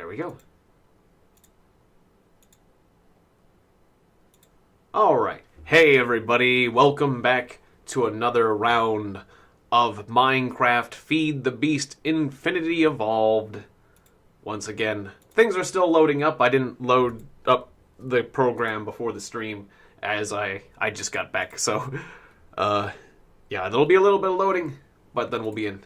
There we go. Alright. Hey everybody, welcome back to another round of Minecraft Feed the Beast Infinity Evolved. Once again, things are still loading up. I didn't load up the program before the stream as I just got back, so yeah, there'll be a little bit of loading, but then we'll be in.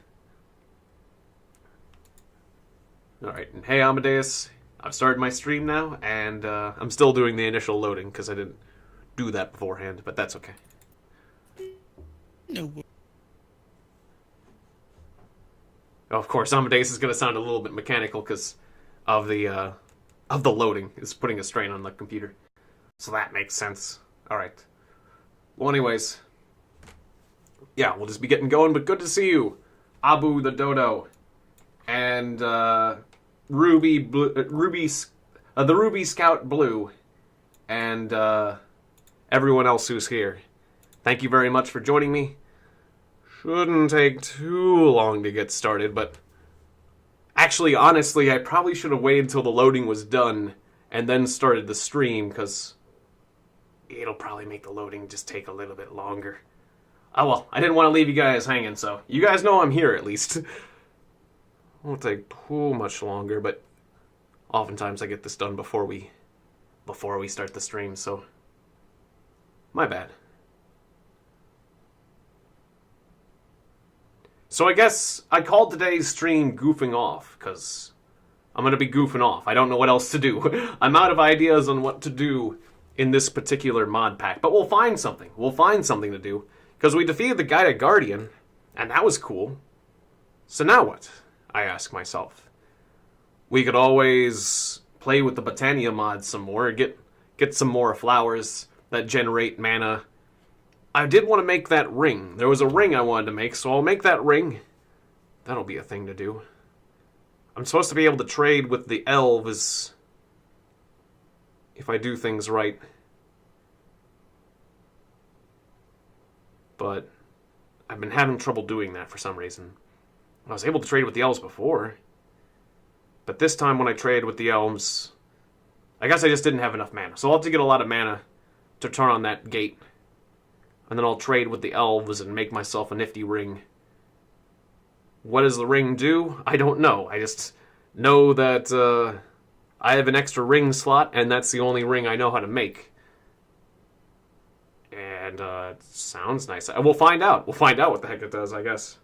Alright, and hey Amadeus, I've started my stream now, and I'm still doing the initial loading because I didn't do that beforehand, but that's okay. No. Of course, Amadeus is going to sound a little bit mechanical because of the loading. It's putting a strain on the computer. So that makes sense. Alright. Well, anyways. Yeah, we'll just be getting going, but good to see you. Abu the Dodo. And, the Ruby Scout Blue. And, everyone else who's here. Thank you very much for joining me. Shouldn't take too long to get started, but actually, honestly, I probably should have waited until the loading was done and then started the stream, because it'll probably make the loading just take a little bit longer. Oh well, I didn't want to leave you guys hanging, so you guys know I'm here at least. Won't take too much longer, but oftentimes I get this done before we start the stream, so my bad. So I guess I called today's stream Goofing Off, because I'm going to be goofing off. I don't know what else to do. I'm out of ideas on what to do in this particular mod pack, but we'll find something. We'll find something to do, because we defeated the Gaia Guardian, and that was cool. So now what? I ask myself. We could always play with the Botania mod some more, get some more flowers that generate mana. I did want to make that ring. There was a ring I wanted to make, so I'll make that ring. That'll be a thing to do. I'm supposed to be able to trade with the elves if I do things right. But I've been having trouble doing that for some reason. I was able to trade with the elves before, but this time when I traded with the elves, I guess I just didn't have enough mana. So I'll have to get a lot of mana to turn on that gate. And then I'll trade with the elves and make myself a nifty ring. What does the ring do? I don't know. I just know that I have an extra ring slot, and that's the only ring I know how to make. And it sounds nice. We'll find out. We'll find out what the heck it does, I guess.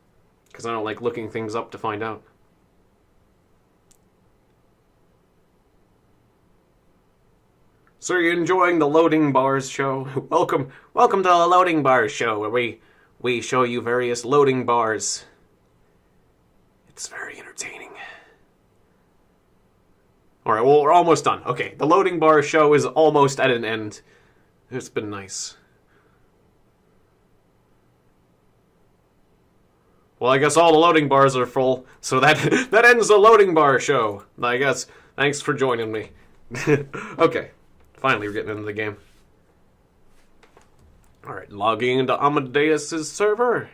Because I don't like looking things up to find out. So are you enjoying the Loading Bars show? Welcome to the Loading Bars show, where we show you various loading bars. It's very entertaining. Alright, well, we're almost done. Okay, the Loading Bars show is almost at an end. It's been nice. Well, I guess all the loading bars are full, so that ends the Loading Bar show. I guess. Thanks for joining me. Okay. Finally, we're getting into the game. Alright, logging into Amadeus' server.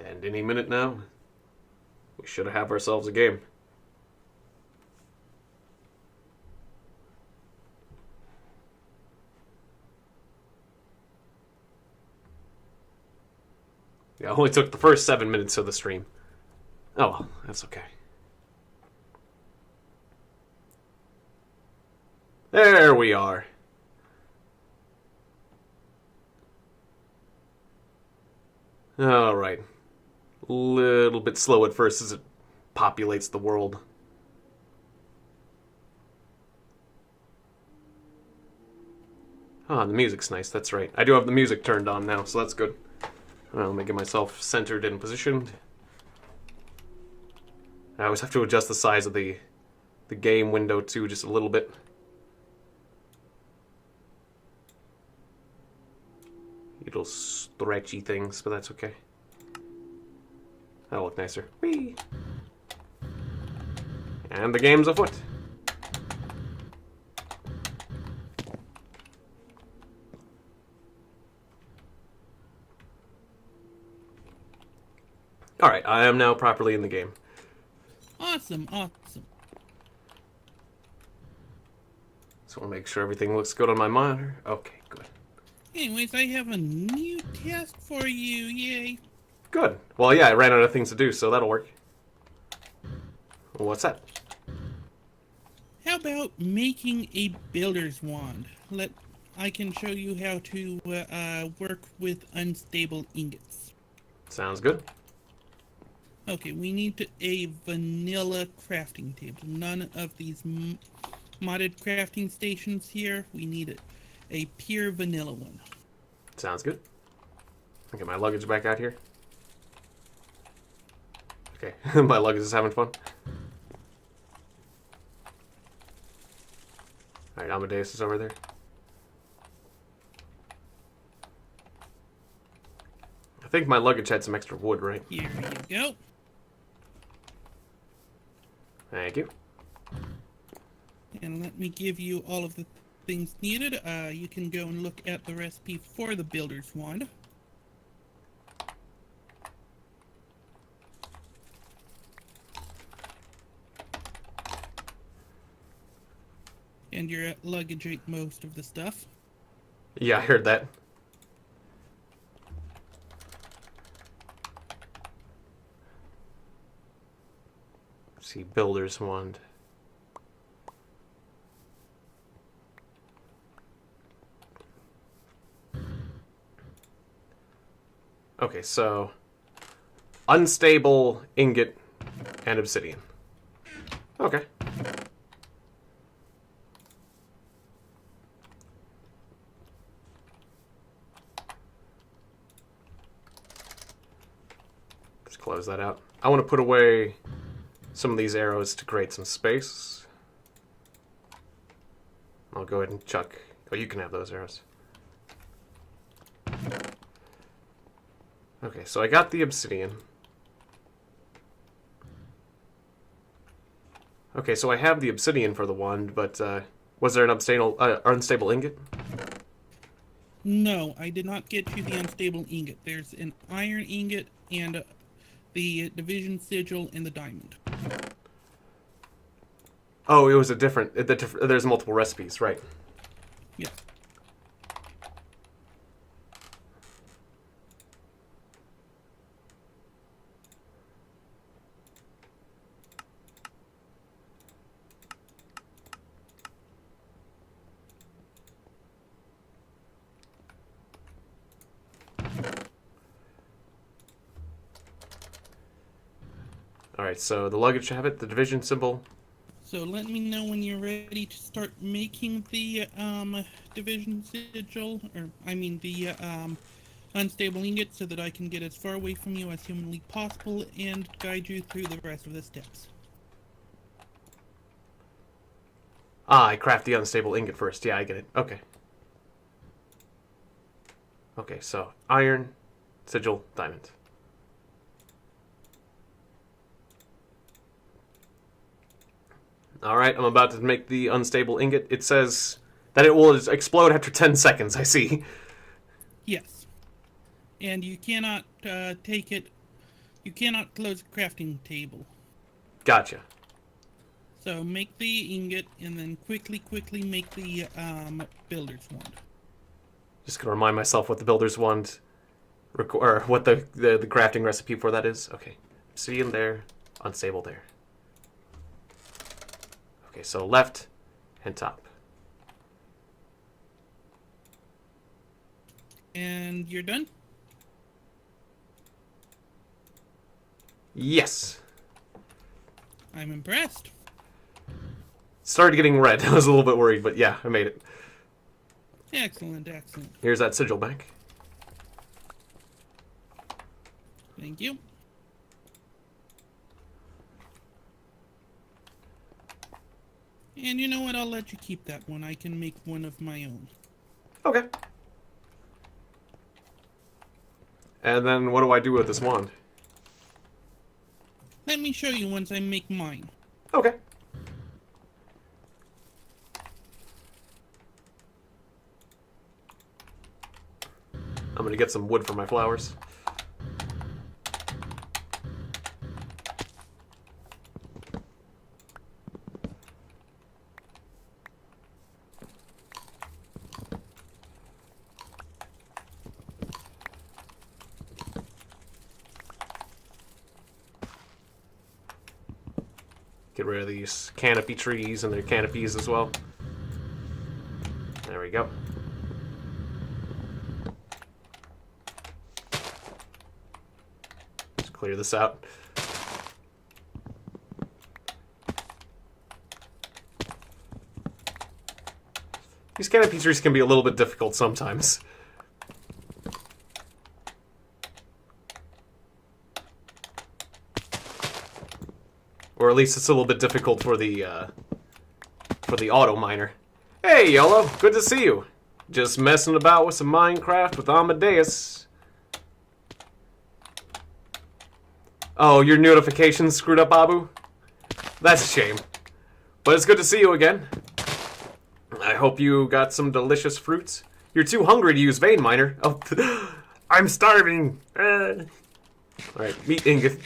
And any minute now, we should have ourselves a game. Yeah, it only took the first 7 minutes of the stream. Oh well, that's okay. There we are. Alright. Little bit slow at first as it populates the world. Ah, the music's nice, that's right. I do have the music turned on now, so that's good. Let me get myself centered and positioned. I always have to adjust the size of the game window too, just a little bit. Little stretchy things, but that's okay. That'll look nicer. Whee! And the game's afoot. Alright, I am now properly in the game. Awesome, awesome. So I'll make sure everything looks good on my monitor. Okay, good. Anyways, I have a new task for you. Yay. Good. Well, yeah, I ran out of things to do, so that'll work. What's that? How about making a builder's wand? I can show you how to work with unstable ingots. Sounds good. Okay, we need a vanilla crafting table. None of these modded crafting stations here. We need a pure vanilla one. Sounds good. I'll get my luggage back out here. Okay, my luggage is having fun. Alright, Amadeus is over there. I think my luggage had some extra wood, right? Here you go. Thank you. And let me give you all of the things needed. You can go and look at the recipe for the builder's wand. And your luggage ate most of the stuff. Yeah, I heard that. Let's see, builder's wand. Okay, so unstable ingot and obsidian. Okay. Just close that out. I want to put away some of these arrows to create some space. I'll go ahead and chuck. Oh, you can have those arrows. Okay, so I got the obsidian. Okay, so I have the obsidian for the wand, but was there an unstable ingot? No, I did not get you the unstable ingot. There's an iron ingot and the division sigil and the diamond. Oh, it was a different. There's multiple recipes, right? Yeah. Alright, so the luggage have it, the division symbol. So let me know when you're ready to start making the division sigil, or I mean the unstable ingot, so that I can get as far away from you as humanly possible and guide you through the rest of the steps. Ah, I craft the unstable ingot first. Yeah, I get it. Okay. Okay, so iron, sigil, diamond. Alright, I'm about to make the unstable ingot. It says that it will explode after 10 seconds, I see. Yes. And you cannot take it... You cannot close the crafting table. Gotcha. So make the ingot and then quickly make the builder's wand. Just gonna remind myself what the builder's wand... or what the crafting recipe for that is. Okay. Obsidian there, unstable there. Okay, so left and top. And you're done? Yes. I'm impressed. Started getting red. I was a little bit worried, but yeah, I made it. Excellent, excellent. Here's that sigil back. Thank you. And you know what? I'll let you keep that one. I can make one of my own. Okay. And then what do I do with this wand? Let me show you once I make mine. Okay. I'm gonna get some wood for my flowers. Get rid of these canopy trees and their canopies as well. There we go. Let's clear this out. These canopy trees can be a little bit difficult sometimes. Or at least it's a little bit difficult for the auto miner. Hey, Yellow, good to see you. Just messing about with some Minecraft with Amadeus. Oh, your notifications screwed up, Abu? That's a shame. But it's good to see you again. I hope you got some delicious fruits. You're too hungry to use vein miner. Oh, I'm starving. Alright, meat ingot.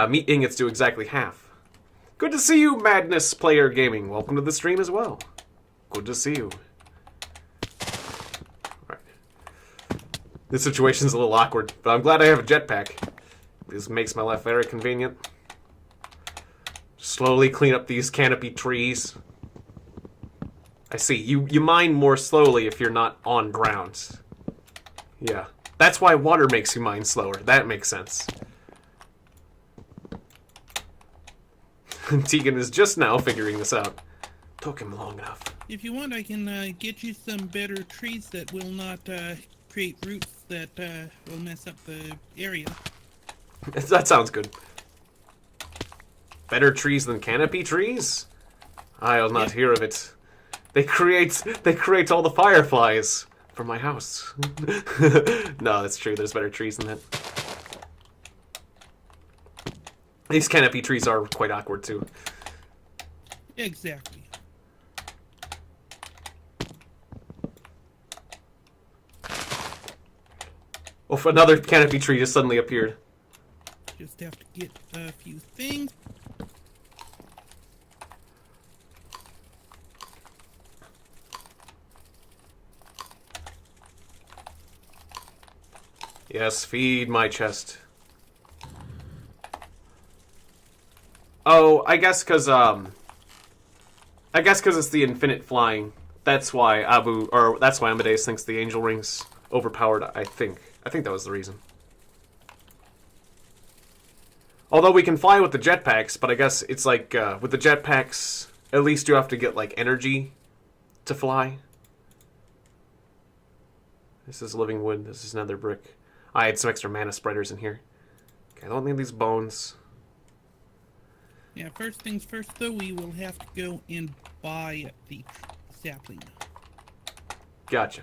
Meat ingots do exactly half. Good to see you, Madness Player Gaming. Welcome to the stream as well. Good to see you. Alright. This situation's a little awkward, but I'm glad I have a jetpack. This makes my life very convenient. Slowly clean up these canopy trees. I see. You mine more slowly if you're not on ground. Yeah. That's why water makes you mine slower. That makes sense. Tiegon is just now figuring this out. Took him long enough. If you want, I can get you some better trees that will not create roots that will mess up the area. That sounds good. Better trees than canopy trees? I'll not hear of it. They create all the fireflies for my house. No, that's true. There's better trees than that. These canopy trees are quite awkward too. Exactly. Oh, another canopy tree just suddenly appeared. Just have to get a few things. Yes, feed my chest. Oh, I guess because it's the infinite flying. That's why that's why Amadeus thinks the angel ring's overpowered. I think that was the reason. Although we can fly with the jetpacks, but I guess it's like with the jetpacks, at least you have to get like energy to fly. This is living wood. This is nether brick. I had some extra mana spreaders in here. Okay, I don't need these bones. Yeah, first things first, though, we will have to go and buy the sapling. Gotcha.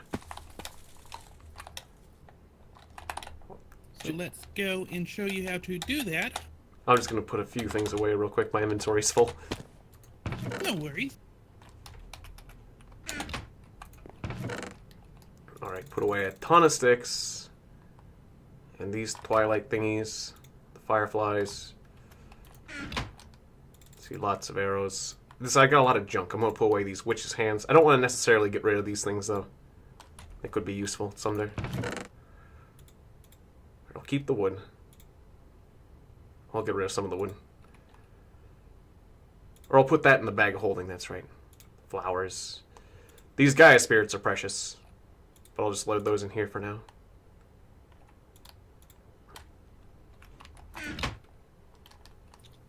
So let's go and show you how to do that. I'm just going to put a few things away real quick. My inventory's full. No worries. Alright, put away a ton of sticks. And these twilight thingies. The fireflies. See, lots of arrows. I got a lot of junk. I'm going to put away these witches' hands. I don't want to necessarily get rid of these things, though. They could be useful someday. I'll keep the wood. I'll get rid of some of the wood. Or I'll put that in the bag of holding, that's right. Flowers. These Gaia spirits are precious. But I'll just load those in here for now.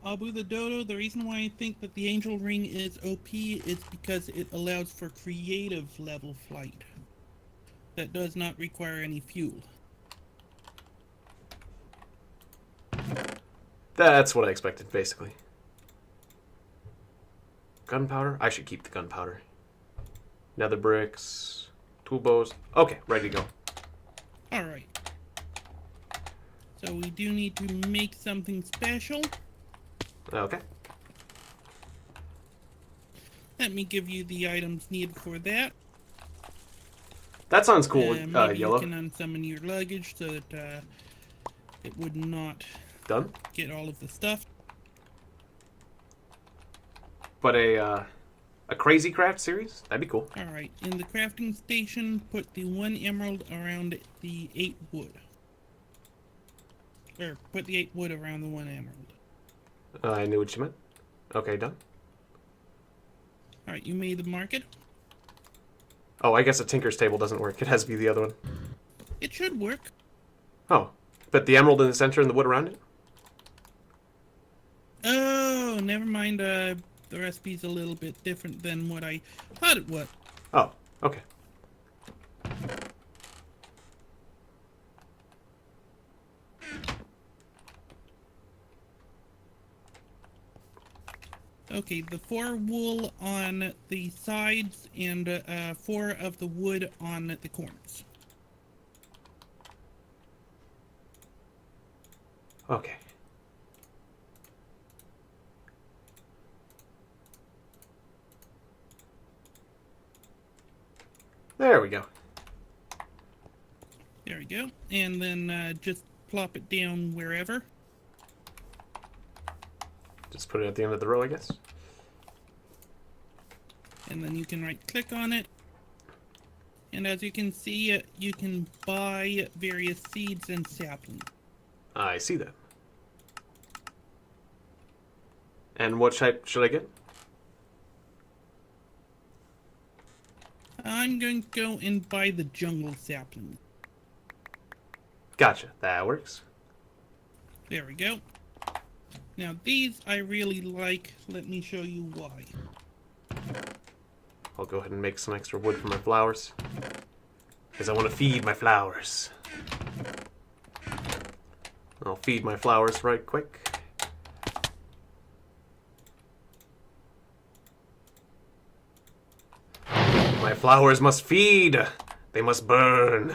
Abu the Dodo, the reason why I think that the angel ring is OP is because it allows for creative level flight. That does not require any fuel. That's what I expected, basically. Gunpowder? I should keep the gunpowder. Nether bricks. Tool bows. Okay, ready to go. Alright. So we do need to make something special. Okay. Let me give you the items needed for that. That sounds cool, Maybe Yellow. you can unsummon your luggage so that it would not Done? get all of the stuff. But a crazy craft series? That'd be cool. Alright, in the crafting station, put the 1 emerald around the 8 wood. Or, put the 8 wood around the 1 emerald. I knew what you meant. Okay, done. Alright, you made the market. Oh, I guess a tinker's table doesn't work. It has to be the other one. It should work. Oh, but the emerald in the center and the wood around it? Oh, never mind. The recipe's a little bit different than what I thought it was. Oh, okay. Okay, the 4 wool on the sides and 4 of the wood on the corners. Okay. There we go. There we go. And then just plop it down wherever. Just put it at the end of the row, I guess. And then you can right-click on it. And as you can see, you can buy various seeds and saplings. I see that. And what type should I get? I'm going to go and buy the jungle sapling. Gotcha. That works. There we go. Now these I really like. Let me show you why. I'll go ahead and make some extra wood for my flowers. Because I want to feed my flowers. I'll feed my flowers right quick. My flowers must feed. They must burn.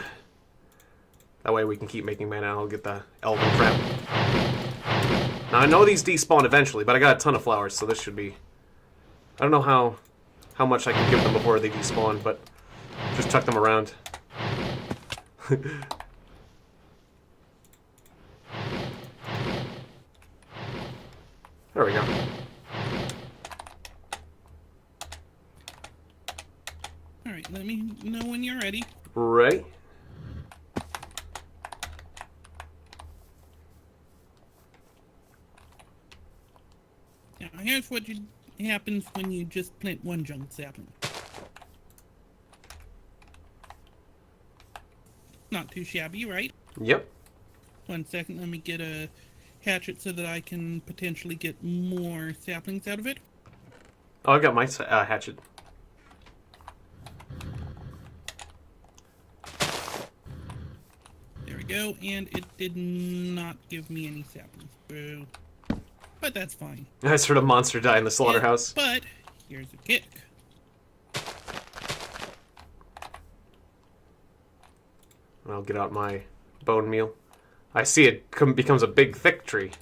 That way we can keep making mana and I'll get the elven crap. Now I know these despawn eventually, but I got a ton of flowers, so this should be... I don't know how much I can give them before they despawn, but just tuck them around. There we go. Alright, let me know when you're ready. Ready? Now here's what happens when you just plant one jungle sapling. Not too shabby, right? Yep. 1 second, let me get a hatchet so that I can potentially get more saplings out of it. Oh, I got my hatchet. There we go, and it did not give me any saplings. Boo. But that's fine. I heard a monster die in the slaughterhouse. Yeah, but here's a kick. I'll get out my bone meal. I see it becomes a big, thick tree.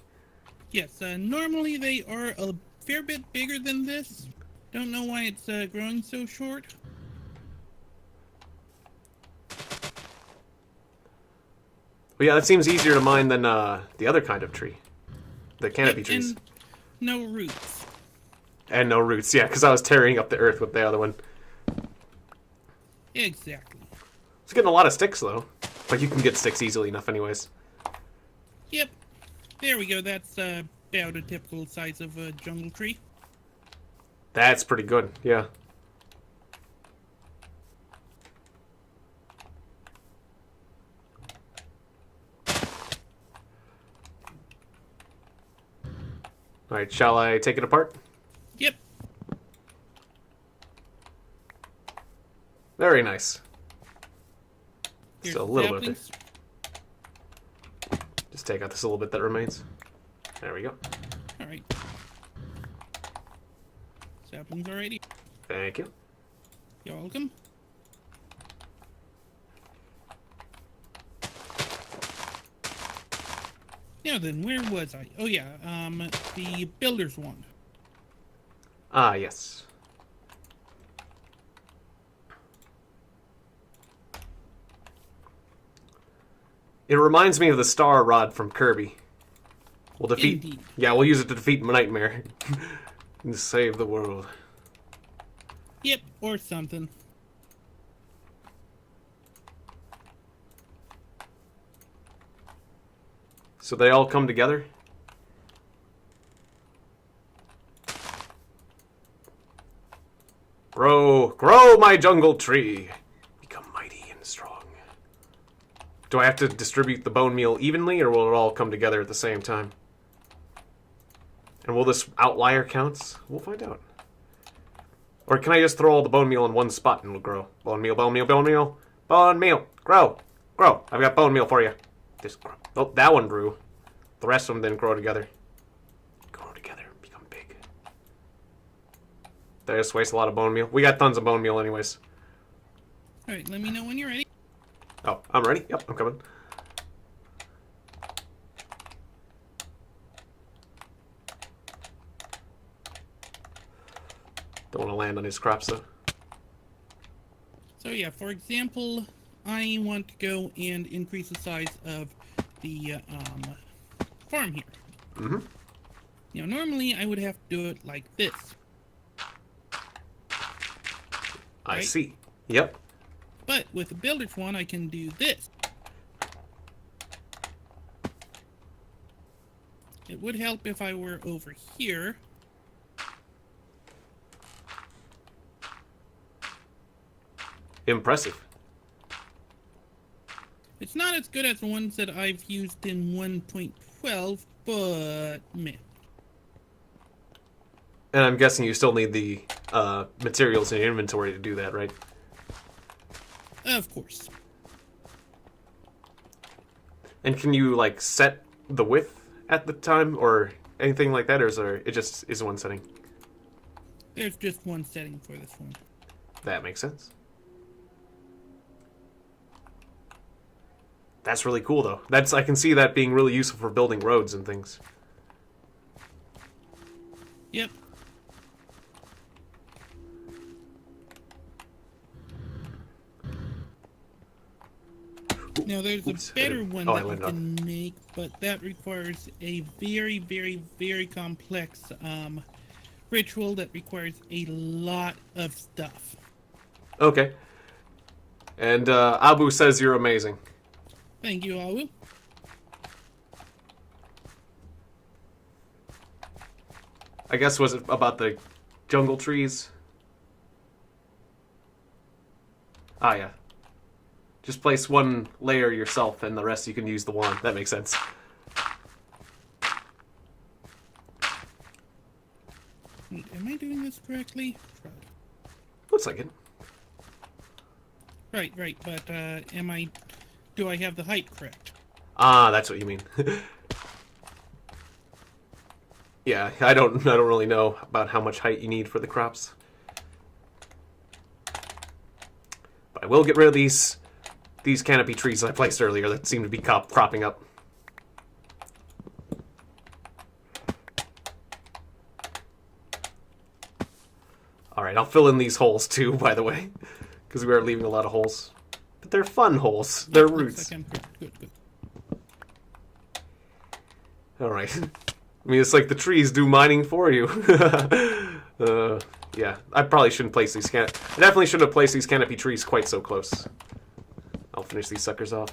Yes, normally they are a fair bit bigger than this. Don't know why it's growing so short. But yeah, that seems easier to mine than the other kind of tree. The canopy trees. And no roots. And no roots, yeah, because I was tearing up the earth with the other one. Exactly. It's getting a lot of sticks, though. But you can get sticks easily enough anyways. Yep. There we go. That's about a typical size of a jungle tree. That's pretty good, yeah. Alright, shall I take it apart? Yep. Very nice. Here's Just a little bit. saplings. Just take out this little bit that remains. There we go. Alright. Saplings already. Thank you. You're welcome. Now then, where was I? Oh yeah, the builder's wand. Ah, yes. It reminds me of the star rod from Kirby. We'll defeat... Indeed. Yeah, we'll use it to defeat Nightmare. And save the world. Yep, or something. So they all come together? my jungle tree! Become mighty and strong. Do I have to distribute the bone meal evenly, or will it all come together at the same time? And will this outlier count? We'll find out. Or can I just throw all the bone meal in one spot and it'll grow? Bone meal, bone meal, bone meal. Bone meal. Grow. Grow. I've got bone meal for you. Just grow. Oh, that one grew. The rest of them didn't grow together. Grow together. Become big. Did I just waste a lot of bone meal? We got tons of bone meal anyways. Alright, let me know when you're ready. Oh, I'm ready? Yep, I'm coming. Don't want to land on his crops, though. So yeah, for example, I want to go and increase the size of the farm here. Mm-hmm. Now, normally I would have to do it like this. I Right? see. Yep. But with the builder's one, I can do this. It would help if I were over here. Impressive. It's not as good as the ones that I've used in 1.12, but man. And I'm guessing you still need the materials in your inventory to do that, right? Of course. And can you, like, set the width at the time or anything like that, or is there, it just is one setting? There's just one setting for this one. That makes sense. That's really cool, though. I can see that being really useful for building roads and things. Yep. Now there's a better one that you can make, but that requires a very, very, very complex ritual that requires a lot of stuff. Okay. And Abu says you're amazing. Thank you, Awu. I guess was it about the jungle trees? Ah, yeah. Just place one layer yourself, and the rest you can use the wand. That makes sense. Am I doing this correctly? Looks like it. Right, but do I have the height correct? Ah, that's what you mean. Yeah, I don't really know about how much height you need for the crops. But I will get rid of these canopy trees I placed earlier that seem to be cropping up. Alright, I'll fill in these holes too, by the way. Because we are leaving a lot of holes. But they're fun holes. They're roots. Good. Alright. I mean, it's like the trees do mining for you. Yeah, I probably shouldn't place these I definitely shouldn't have placed these canopy trees quite so close. I'll finish these suckers off.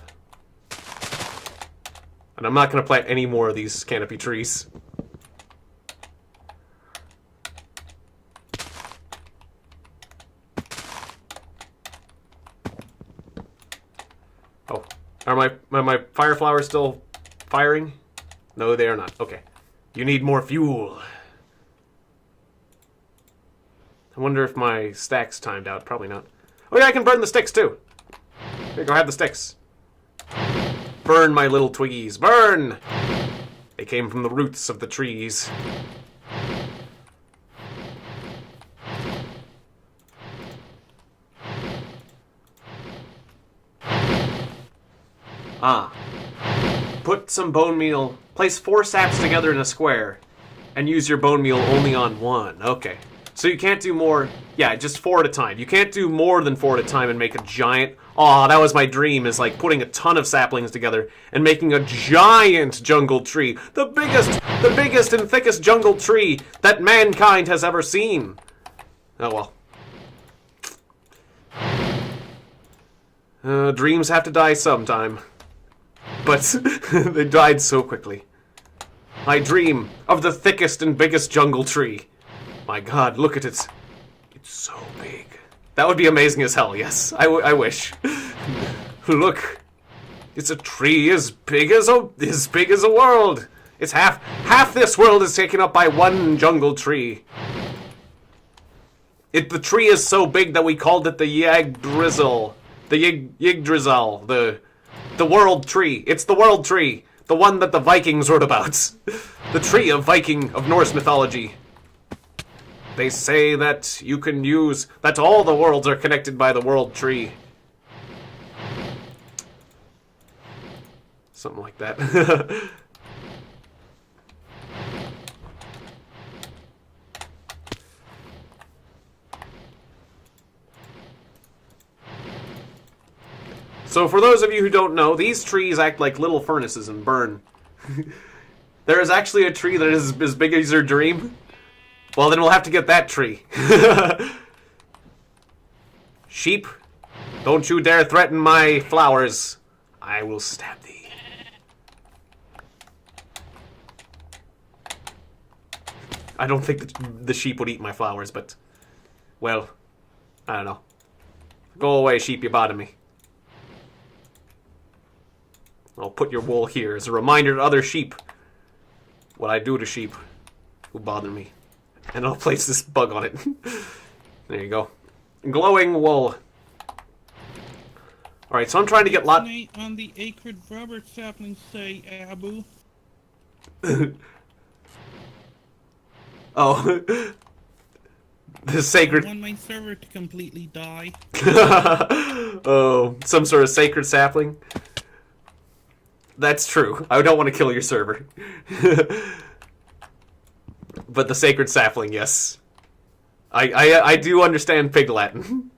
And I'm not going to plant any more of these canopy trees. Oh, are my fire flowers still firing? No, they are not. Okay. You need more fuel. I wonder if my stack's timed out. Probably not. Oh yeah, I can burn the sticks too. Here, go have the sticks. Burn, my little twiggies. Burn! They came from the roots of the trees. Ah. Put some bone meal. Place 4 saps together in a square. And use your bone meal only on one. Okay. So you can't do more... Yeah, just 4 at a time. You can't do more than 4 at a time and make a giant... Aw, that was my dream, is like putting a ton of saplings together and making a giant jungle tree. The biggest and thickest jungle tree that mankind has ever seen. Oh well. Dreams have to die sometime. But they died so quickly. I dream of the thickest and biggest jungle tree. My God, look at it. It's so big. That would be amazing as hell, yes. I wish. Look. It's a tree as big as a world. It's half this world is taken up by one jungle tree. The tree is so big that we called it the Yggdrasil. The Yggdrasil. The world tree. It's the world tree. The one that the Vikings wrote about. The tree of Norse mythology. They say that you can use... that all the worlds are connected by the world tree. Something like that. So for those of you who don't know, these trees act like little furnaces and burn. There is actually a tree that is as big as your dream. Well, then we'll have to get that tree. Sheep, don't you dare threaten my flowers. I will stab thee. I don't think that the sheep would eat my flowers, but... well, I don't know. Go away, sheep, you bother me. I'll put your wool here as a reminder to other sheep what I do to sheep who bother me. And I'll place this bug on it. There you go. Glowing wool. Alright, so I'm trying to get on the acred rubber sapling, say, Abu. Oh. The sacred... I want my server to completely die. Oh, some sort of sacred sapling? That's true. I don't want to kill your server. But the sacred sapling, yes. I do understand Pig Latin.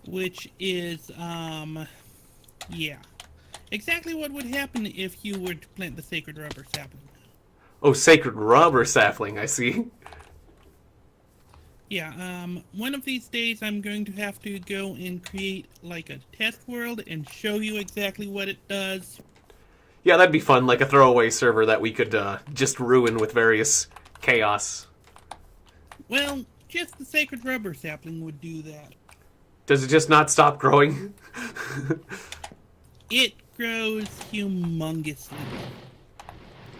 Which is, yeah. Exactly what would happen if you were to plant the sacred rubber sapling. Oh, sacred rubber sapling, I see. Yeah, one of these days I'm going to have to go and create, like, a test world and show you exactly what it does. Yeah, that'd be fun, like a throwaway server that we could, just ruin with various chaos. Well, just the sacred rubber sapling would do that. Does it just not stop growing? It grows humongously.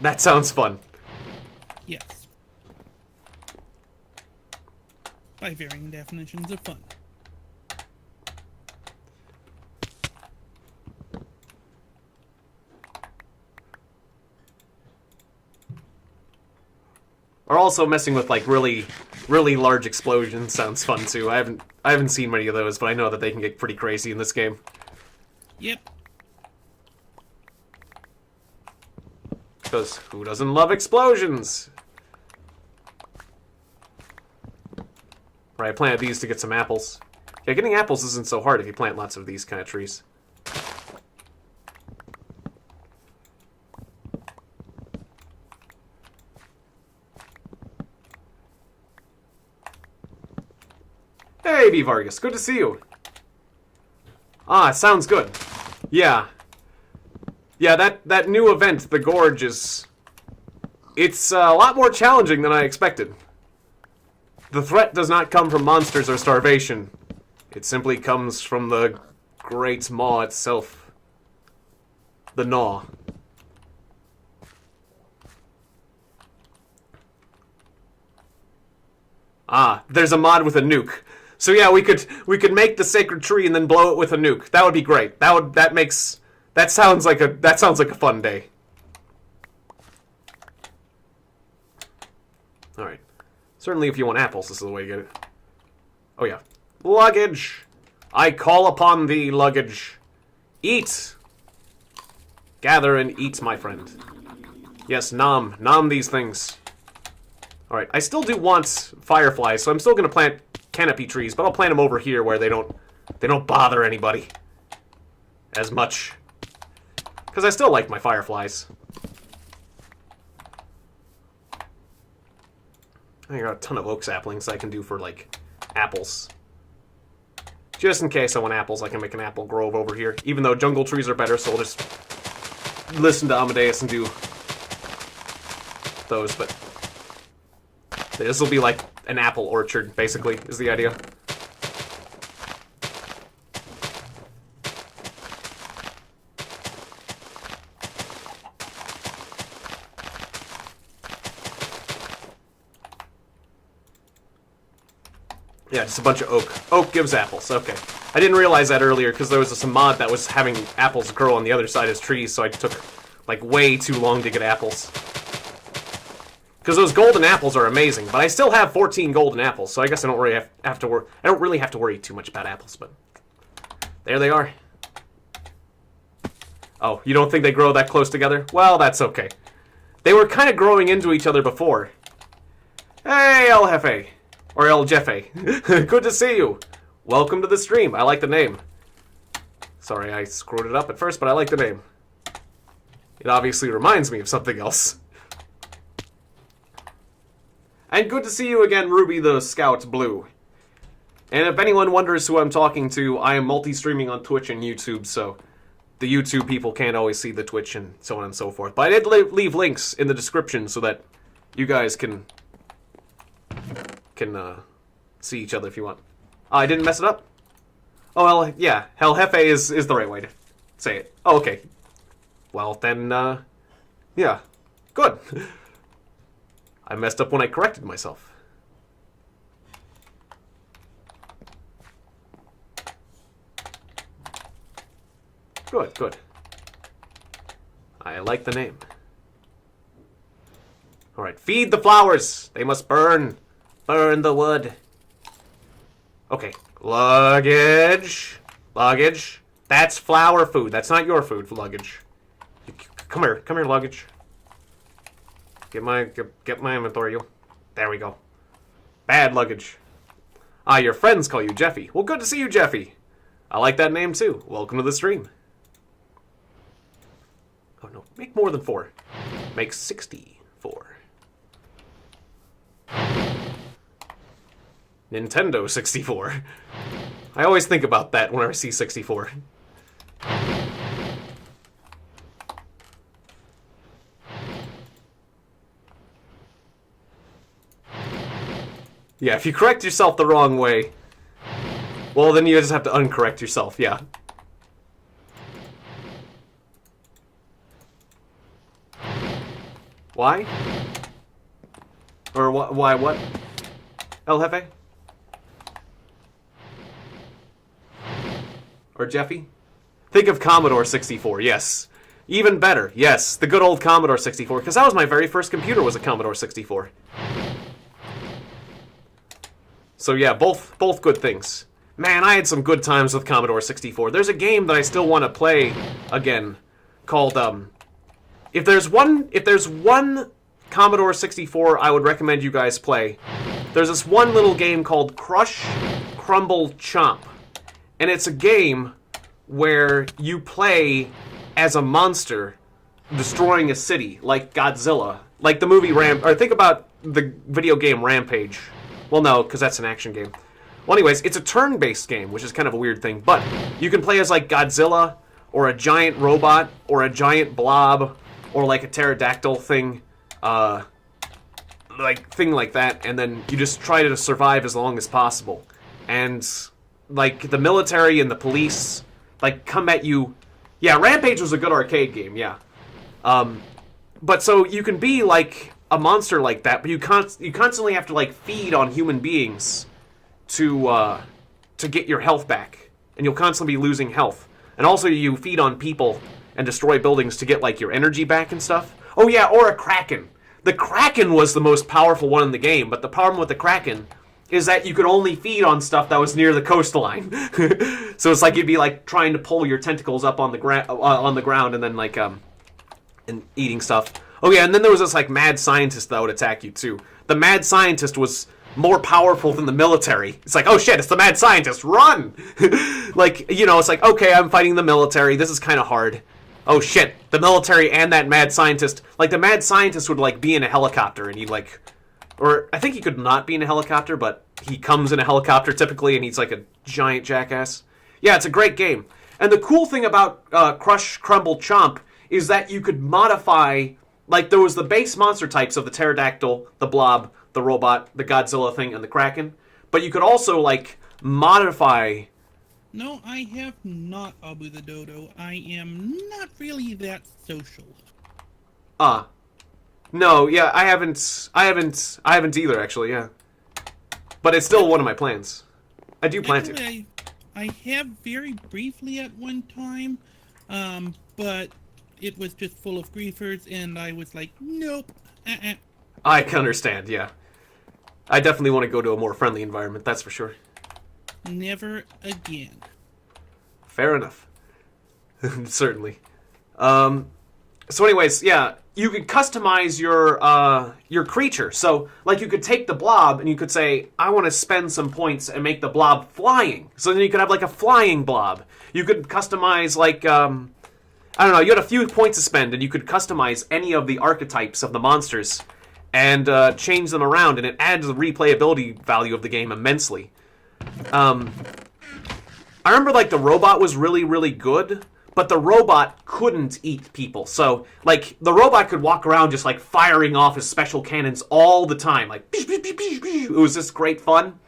That sounds fun. Yes. By varying definitions of fun. Or also messing with like really large explosions sounds fun too. I haven't seen many of those, but I know that they can get pretty crazy in this game. Yep. Because who doesn't love explosions? Right, I planted these to get some apples. Yeah, getting apples isn't so hard if you plant lots of these kind of trees. Hey, B. Vargas, good to see you. Ah, it sounds good. Yeah. Yeah, that new event, the Gorge, it's a lot more challenging than I expected. The threat does not come from monsters or starvation. It simply comes from the Great Maw itself. The Gnaw. Ah, there's a mod with a nuke. So yeah, we could make the sacred tree and then blow it with a nuke. That would be great. That sounds like a fun day. All right. Certainly if you want apples, this is the way you get it. Oh yeah. Luggage. I call upon thee, luggage. Eat. Gather and eat, my friend. Yes, nom these things. All right. I still do want fireflies, so I'm still going to plant canopy trees, but I'll plant them over here where they don't bother anybody as much. Because I still like my fireflies. I got a ton of oak saplings I can do for, like, apples. Just in case I want apples, I can make an apple grove over here. Even though jungle trees are better, so we'll just listen to Amadeus and do those, but... This will be like an apple orchard, basically, is the idea. Yeah, just a bunch of oak. Oak gives apples, okay. I didn't realize that earlier, because there was some mod that was having apples grow on the other side as trees, so I took, like, way too long to get apples. Because those golden apples are amazing, but I still have 14 golden apples, so I guess I don't really have to worry. I don't really have to worry too much about apples, but there they are. Oh, you don't think they grow that close together? Well, that's okay. They were kind of growing into each other before. Hey, El Jefe. Or El Jefe. Good to see you. Welcome to the stream. I like the name. Sorry, I screwed it up at first, but I like the name. It obviously reminds me of something else. And good to see you again, Ruby the Scout Blue. And if anyone wonders who I'm talking to, I am multi-streaming on Twitch and YouTube, so the YouTube people can't always see the Twitch and so on and so forth. But I did leave links in the description so that you guys can see each other if you want. Oh, I didn't mess it up? Oh, yeah. El Jefe is the right way to say it. Oh, okay. Well, then, yeah. Good. I messed up when I corrected myself. Good, good. I like the name. Alright, feed the flowers! They must burn. Burn the wood. Okay. Luggage. Luggage. That's flower food. That's not your food, luggage. Come here. Come here, luggage. Get my inventory, you. There we go. Bad luggage. Ah, your friends call you Jeffy. Well, good to see you, Jeffy. I like that name, too. Welcome to the stream. Oh, no. Make more than 4. Make 64. Nintendo 64. I always think about that whenever I see 64. Yeah, if you correct yourself the wrong way, well, then you just have to uncorrect yourself, yeah. Why? Or why what? El Jefe? Or Jeffy? Think of Commodore 64, yes. Even better, yes. The good old Commodore 64, because that was my very first computer, was a Commodore 64. So yeah, both good things. Man, I had some good times with Commodore 64. There's a game that I still want to play again called, if there's one Commodore 64 I would recommend you guys play, there's this one little game called Crush, Crumble, Chomp. And it's a game where you play as a monster destroying a city, like Godzilla. Like the movie or think about the video game Rampage. Well, no, because that's an action game. Well, anyways, it's a turn-based game, which is kind of a weird thing. But you can play as, like, Godzilla, or a giant robot, or a giant blob, or, like, a pterodactyl thing. Thing like that. And then you just try to survive as long as possible. And, like, the military and the police, like, come at you. Yeah, Rampage was a good arcade game, yeah. But so you can be, like, a monster like that, but you constantly have to, like, feed on human beings to get your health back. And you'll constantly be losing health. And also you feed on people and destroy buildings to get, like, your energy back and stuff. Oh yeah, or a Kraken. The Kraken was the most powerful one in the game, but the problem with the Kraken is that you could only feed on stuff that was near the coastline. So it's like you'd be, like, trying to pull your tentacles up on the ground and then, like, and eating stuff. Oh yeah, and then there was this, like, mad scientist that would attack you, too. The mad scientist was more powerful than the military. It's like, oh shit, it's the mad scientist, run! Like, you know, it's like, okay, I'm fighting the military, this is kind of hard. Oh shit, the military and that mad scientist. Like, the mad scientist would, like, be in a helicopter, and he'd, like... Or, I think he could not be in a helicopter, but he comes in a helicopter, typically, and he's, like, a giant jackass. Yeah, it's a great game. And the cool thing about Crush, Crumble, Chomp is that you could modify like, there was the base monster types of the pterodactyl, the blob, the robot, the Godzilla thing, and the Kraken. But you could also, like, modify... No, I have not, Abu the Dodo. I am not really that social. No, yeah, I haven't either, actually, yeah. But it's still one of my plans. I do plan to. I have very briefly at one time, but it was just full of griefers, and I was like, nope. I can understand, yeah. I definitely want to go to a more friendly environment, that's for sure. Never again. Fair enough. Certainly. So anyways, yeah, you could customize your creature. So, like, you could take the blob and you could say, I want to spend some points and make the blob flying. So then you could have, like, a flying blob. You could customize, like, I don't know, you had a few points to spend and you could customize any of the archetypes of the monsters and change them around, and it adds the replayability value of the game immensely. I remember, like, the robot was really, really good, but the robot couldn't eat people. So, like, the robot could walk around just, like, firing off his special cannons all the time. Like, it was just great fun.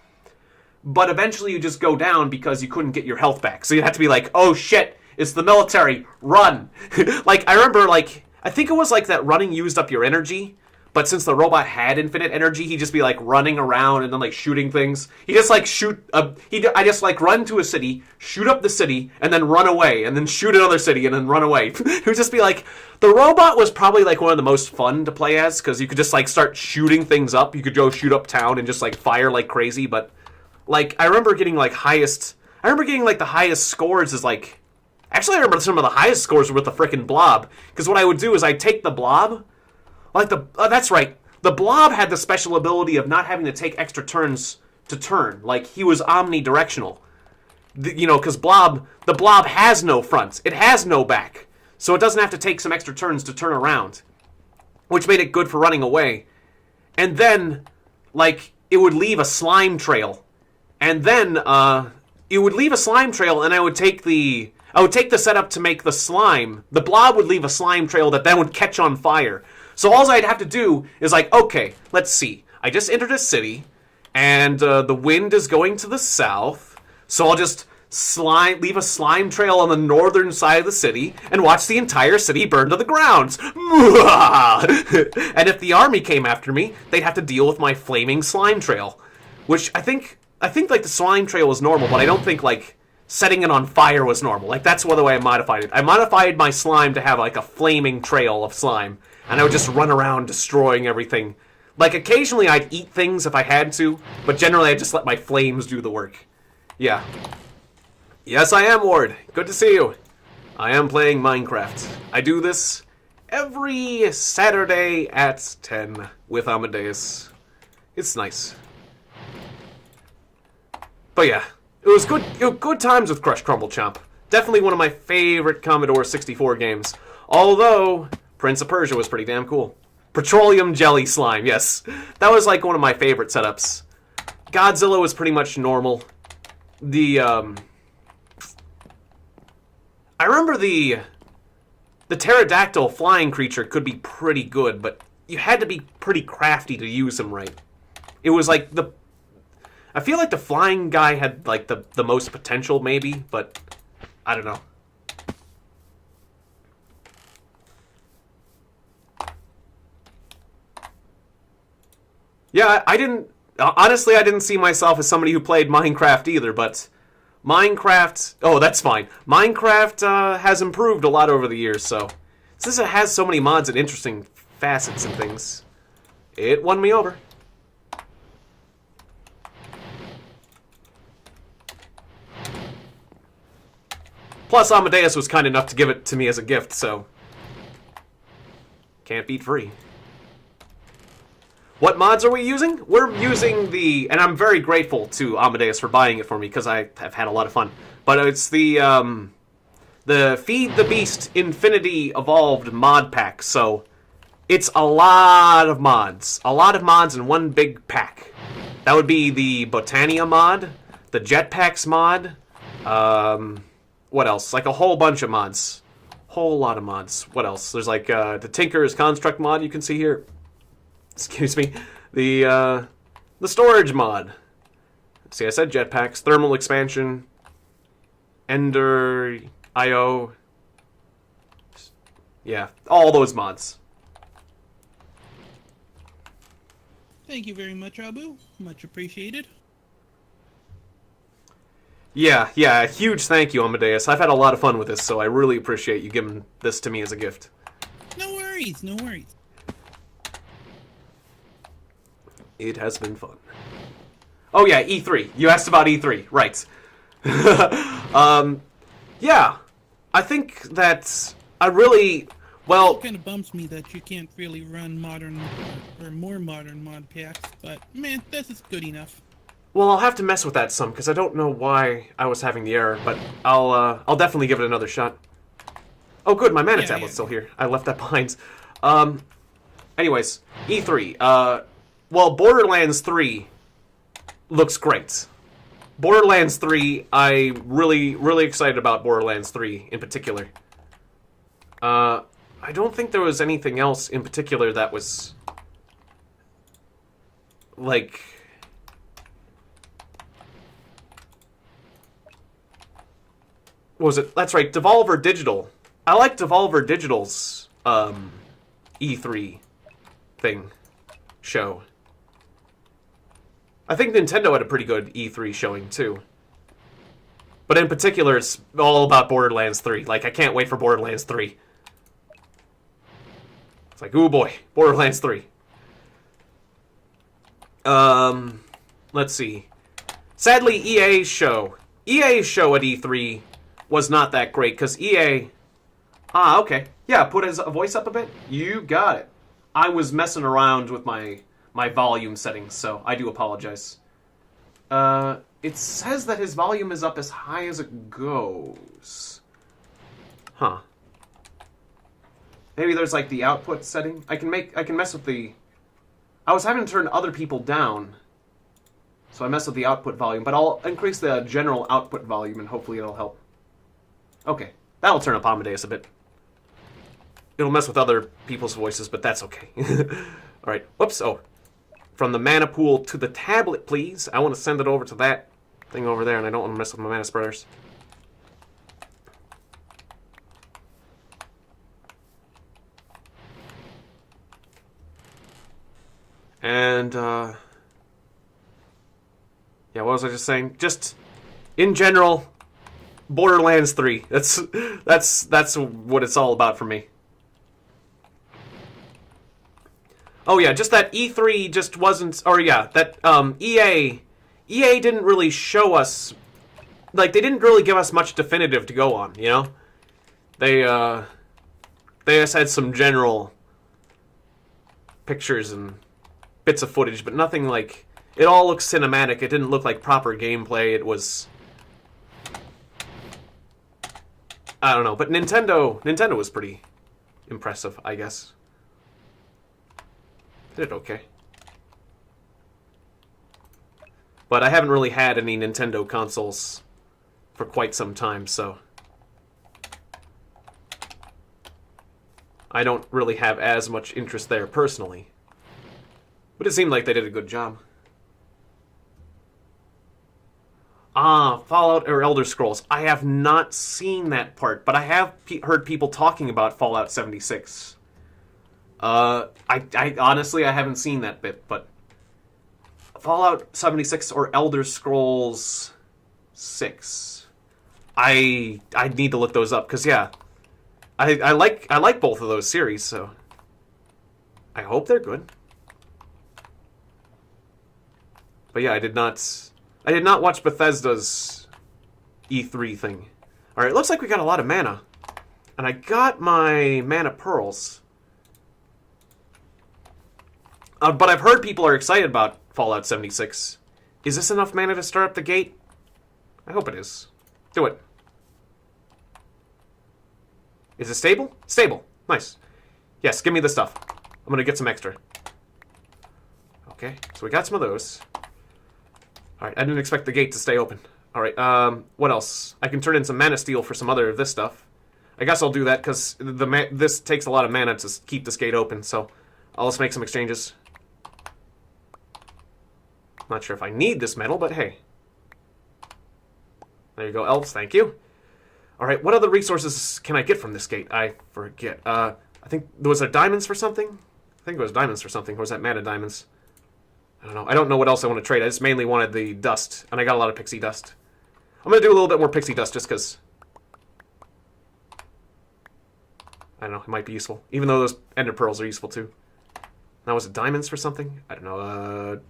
But eventually you just go down because you couldn't get your health back. So you had to be like, oh shit, it's the military, run. Like, I remember, like, I think it was like that running used up your energy. But since the robot had infinite energy, he'd just be, like, running around and then, like, shooting things. He just, like, I just, like, run to a city, shoot up the city, and then run away, and then shoot another city, and then run away. It would just be, like, the robot was probably, like, one of the most fun to play as, because you could just, like, start shooting things up. You could go shoot up town and just, like, fire like crazy, but, like, I remember getting, like, the highest scores is, like... Actually, I remember some of the highest scores were with the frickin' blob, because what I would do is I'd take the blob... Like, that's right. The blob had the special ability of not having to take extra turns to turn. Like, he was omnidirectional. You know, because the blob has no front. It has no back. So it doesn't have to take some extra turns to turn around. Which made it good for running away. And then, like, it would leave a slime trail. And then, it would leave a slime trail, and I would take the setup to make the slime. The blob would leave a slime trail that then would catch on fire. So all I'd have to do is, like, okay, let's see. I just entered a city, and the wind is going to the south, so I'll just leave a slime trail on the northern side of the city and watch the entire city burn to the ground. And if the army came after me, they'd have to deal with my flaming slime trail, which I think like the slime trail was normal, but I don't think, like, setting it on fire was normal. Like, that's the way I modified it. I modified my slime to have, like, a flaming trail of slime. And I would just run around destroying everything. Like, occasionally I'd eat things if I had to, but generally I'd just let my flames do the work. Yeah. Yes, I am, Ward. Good to see you. I am playing Minecraft. I do this every Saturday at 10 with Amadeus. It's nice. But yeah, it was good times with Crush Crumble Chomp. Definitely one of my favorite Commodore 64 games. Although... Prince of Persia was pretty damn cool. Petroleum Jelly Slime, yes. That was, like, one of my favorite setups. Godzilla was pretty much normal. I remember the pterodactyl flying creature could be pretty good, but you had to be pretty crafty to use him right. It was, like, I feel like the flying guy had, like, the most potential, maybe, but I don't know. Yeah, honestly, I didn't see myself as somebody who played Minecraft either, but Minecraft, oh, that's fine. Minecraft has improved a lot over the years, so since it has so many mods and interesting facets and things, it won me over. Plus, Amadeus was kind enough to give it to me as a gift, so can't beat free. What mods are we using? We're using and I'm very grateful to Amadeus for buying it for me, because I have had a lot of fun. But it's the Feed the Beast Infinity Evolved mod pack, so it's a lot of mods. A lot of mods in one big pack. That would be the Botania mod, the Jetpacks mod, what else? Like a whole bunch of mods. whole lot of mods. What else? There's like the Tinker's Construct mod you can see here. Excuse me. The storage mod. See, I said jetpacks, thermal expansion, Ender, IO. Yeah, all those mods. Thank you very much, Abu. Much appreciated. Yeah, huge thank you, Amadeus. I've had a lot of fun with this, so I really appreciate you giving this to me as a gift. No worries, no worries. It has been fun. Oh yeah, E3. You asked about E3, right. Yeah, I think that I really, well... It kind of bumps me that you can't really run modern, or more modern mod packs, but man, this is good enough. Well, I'll have to mess with that some, because I don't know why I was having the error, but I'll definitely give it another shot. Oh good, my mana tablet's still here. I left that behind. Anyways, E3. Well, Borderlands 3 looks great. Borderlands 3, I'm really excited about Borderlands 3 in particular. I don't think there was anything else in particular that was... like... what was it? That's right, Devolver Digital. I like Devolver Digital's E3 thing. Show. I think Nintendo had a pretty good E3 showing, too. But in particular, it's all about Borderlands 3. Like, I can't wait for Borderlands 3. It's like, ooh boy, Borderlands 3. Let's see. Sadly, EA's show at E3 was not that great, because EA... Ah, okay. Yeah, put his voice up a bit. You got it. I was messing around with my volume settings, so I do apologize. It says that his volume is up as high as it goes. Huh. Maybe there's like the output setting. I can mess with the... I was having to turn other people down, so I messed with the output volume, but I'll increase the general output volume and hopefully it'll help. Okay, that'll turn up Amadeus a bit. It'll mess with other people's voices, but that's okay. Alright, whoops, oh. From the mana pool to the tablet, please. I want to send it over to that thing over there, and I don't want to mess with my mana spreaders. And, yeah, what was I just saying? Just, in general, Borderlands 3. That's what it's all about for me. Oh yeah, just that E3 just wasn't, or yeah, that EA didn't really show us, like they didn't really give us much definitive to go on, you know? They just had some general pictures and bits of footage, but nothing like, it all looks cinematic. It didn't look like proper gameplay. It was, I don't know, but Nintendo was pretty impressive, I guess. Did okay. But I haven't really had any Nintendo consoles for quite some time, so I don't really have as much interest there personally. But it seemed like they did a good job. Ah, Fallout or Elder Scrolls. I have not seen that part, but I have heard people talking about Fallout 76. I honestly, I haven't seen that bit, but Fallout 76 or Elder Scrolls 6. I need to look those up, because yeah, I like both of those series, so I hope they're good. But yeah, I did not watch Bethesda's E3 thing. Alright, looks like we got a lot of mana. And I got my mana pearls. But I've heard people are excited about Fallout 76. Is this enough mana to start up the gate? I hope it is. Do it. Is it stable? Stable. Nice. Yes, give me the stuff. I'm gonna get some extra. Okay, so we got some of those. Alright, I didn't expect the gate to stay open. Alright, what else? I can turn in some mana steel for some other of this stuff. I guess I'll do that because this takes a lot of mana to keep this gate open, so I'll just make some exchanges. Not sure if I need this metal, but hey. There you go, elves, thank you. Alright, what other resources can I get from this gate? I forget. I think, was there diamonds for something? I think it was diamonds for something, or was that mana diamonds? I don't know. I don't know what else I want to trade. I just mainly wanted the dust, and I got a lot of pixie dust. I'm going to do a little bit more pixie dust just because... I don't know, it might be useful. Even though those ender pearls are useful too. Now, was it diamonds for something? I don't know,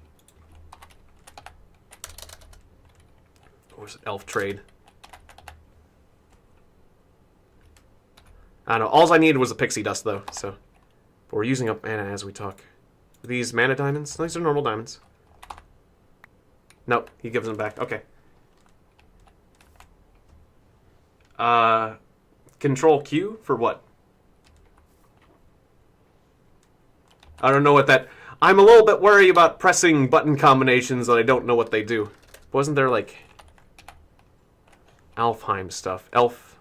What was it? Elf trade. I don't know. All I needed was a pixie dust, though, so... But we're using up mana as we talk. Are these mana diamonds? No, these are normal diamonds. Nope, he gives them back. Okay. Control Q for what? I don't know what that... I'm a little bit worried about pressing button combinations that I don't know what they do. Wasn't there, like... Alfheim stuff? Elf...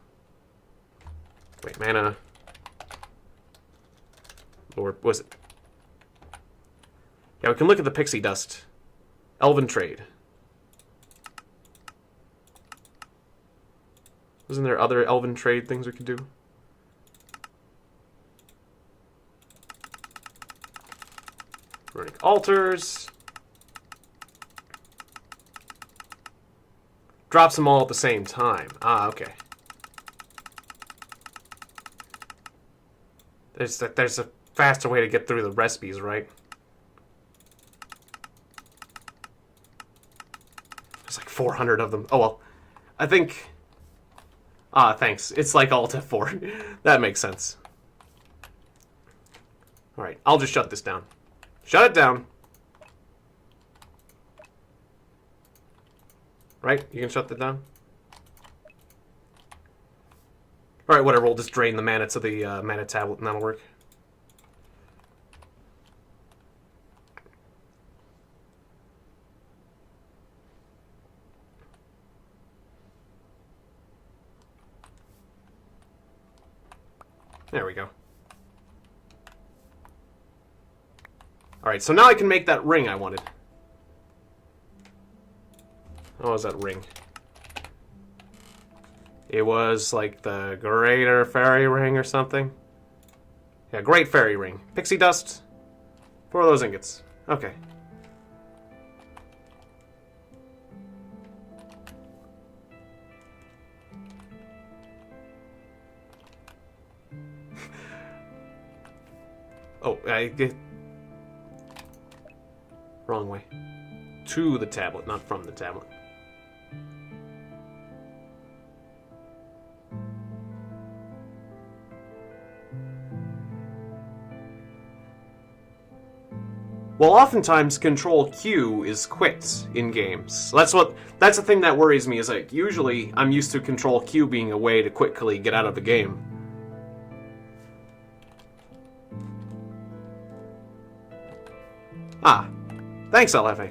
Wait, mana... Or was it... Yeah, we can look at the pixie dust. Elven trade. Wasn't there other elven trade things we could do? Runic altars. Drops them all at the same time. Ah, okay. There's a faster way to get through the recipes, right? There's like 400 of them. Oh, well. I think... Ah, thanks. It's like Alt F4. That makes sense. Alright, I'll just shut this down. Shut it down. Right? You can shut that down? Alright, whatever. We'll just drain the mana to the mana tablet and that'll work. There we go. Alright, so now I can make that ring I wanted. What was that ring? It was like the Greater Fairy Ring or something. Yeah, Great Fairy Ring. Pixie dust. 4 of those ingots. Okay. Oh, I get... Wrong way. To the tablet, not from the tablet. Well, oftentimes Control Q is quit in games. That's the thing that worries me, is like usually I'm used to Control Q being a way to quickly get out of the game. Ah, thanks, LFA.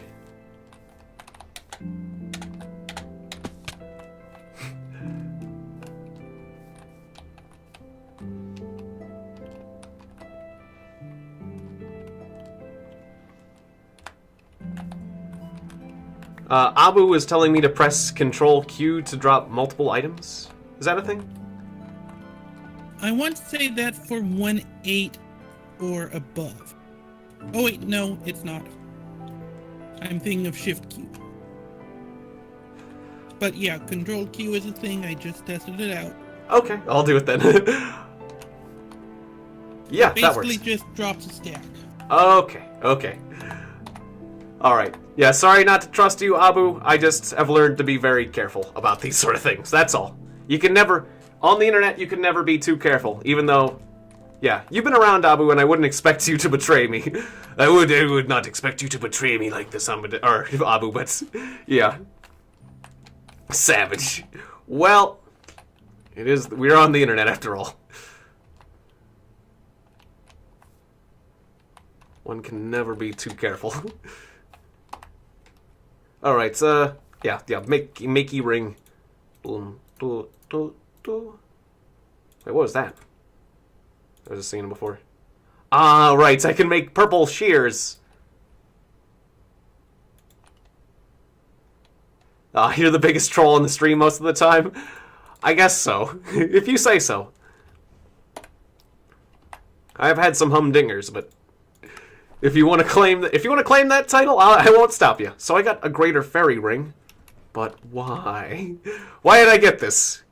Abu is telling me to press Control Q to drop multiple items. Is that a thing? I want to say that for 1.8 or above. Oh wait, no, it's not. I'm thinking of Shift Q. But yeah, Control Q is a thing. I just tested it out. Okay, I'll do it then. Yeah, that works. Basically just drops a stack. Okay, okay. Alright. Yeah, sorry not to trust you, Abu. I just have learned to be very careful about these sort of things. That's all. You can never... On the internet, you can never be too careful, even though... Yeah, you've been around, Abu, and I wouldn't expect you to betray me. I would not expect you to betray me like this, Abu, but... Yeah. Savage. Well... It is... We're on the internet, after all. One can never be too careful. Alright, yeah, makey ring. Boom, do. Wait, what was that? I was just seeing him before. Ah, right, I can make purple shears. You're the biggest troll in the stream most of the time? I guess so, if you say so. I've had some humdingers, but if you want to claim that title, I won't stop you. So I got a greater fairy ring, but why? Why did I get this?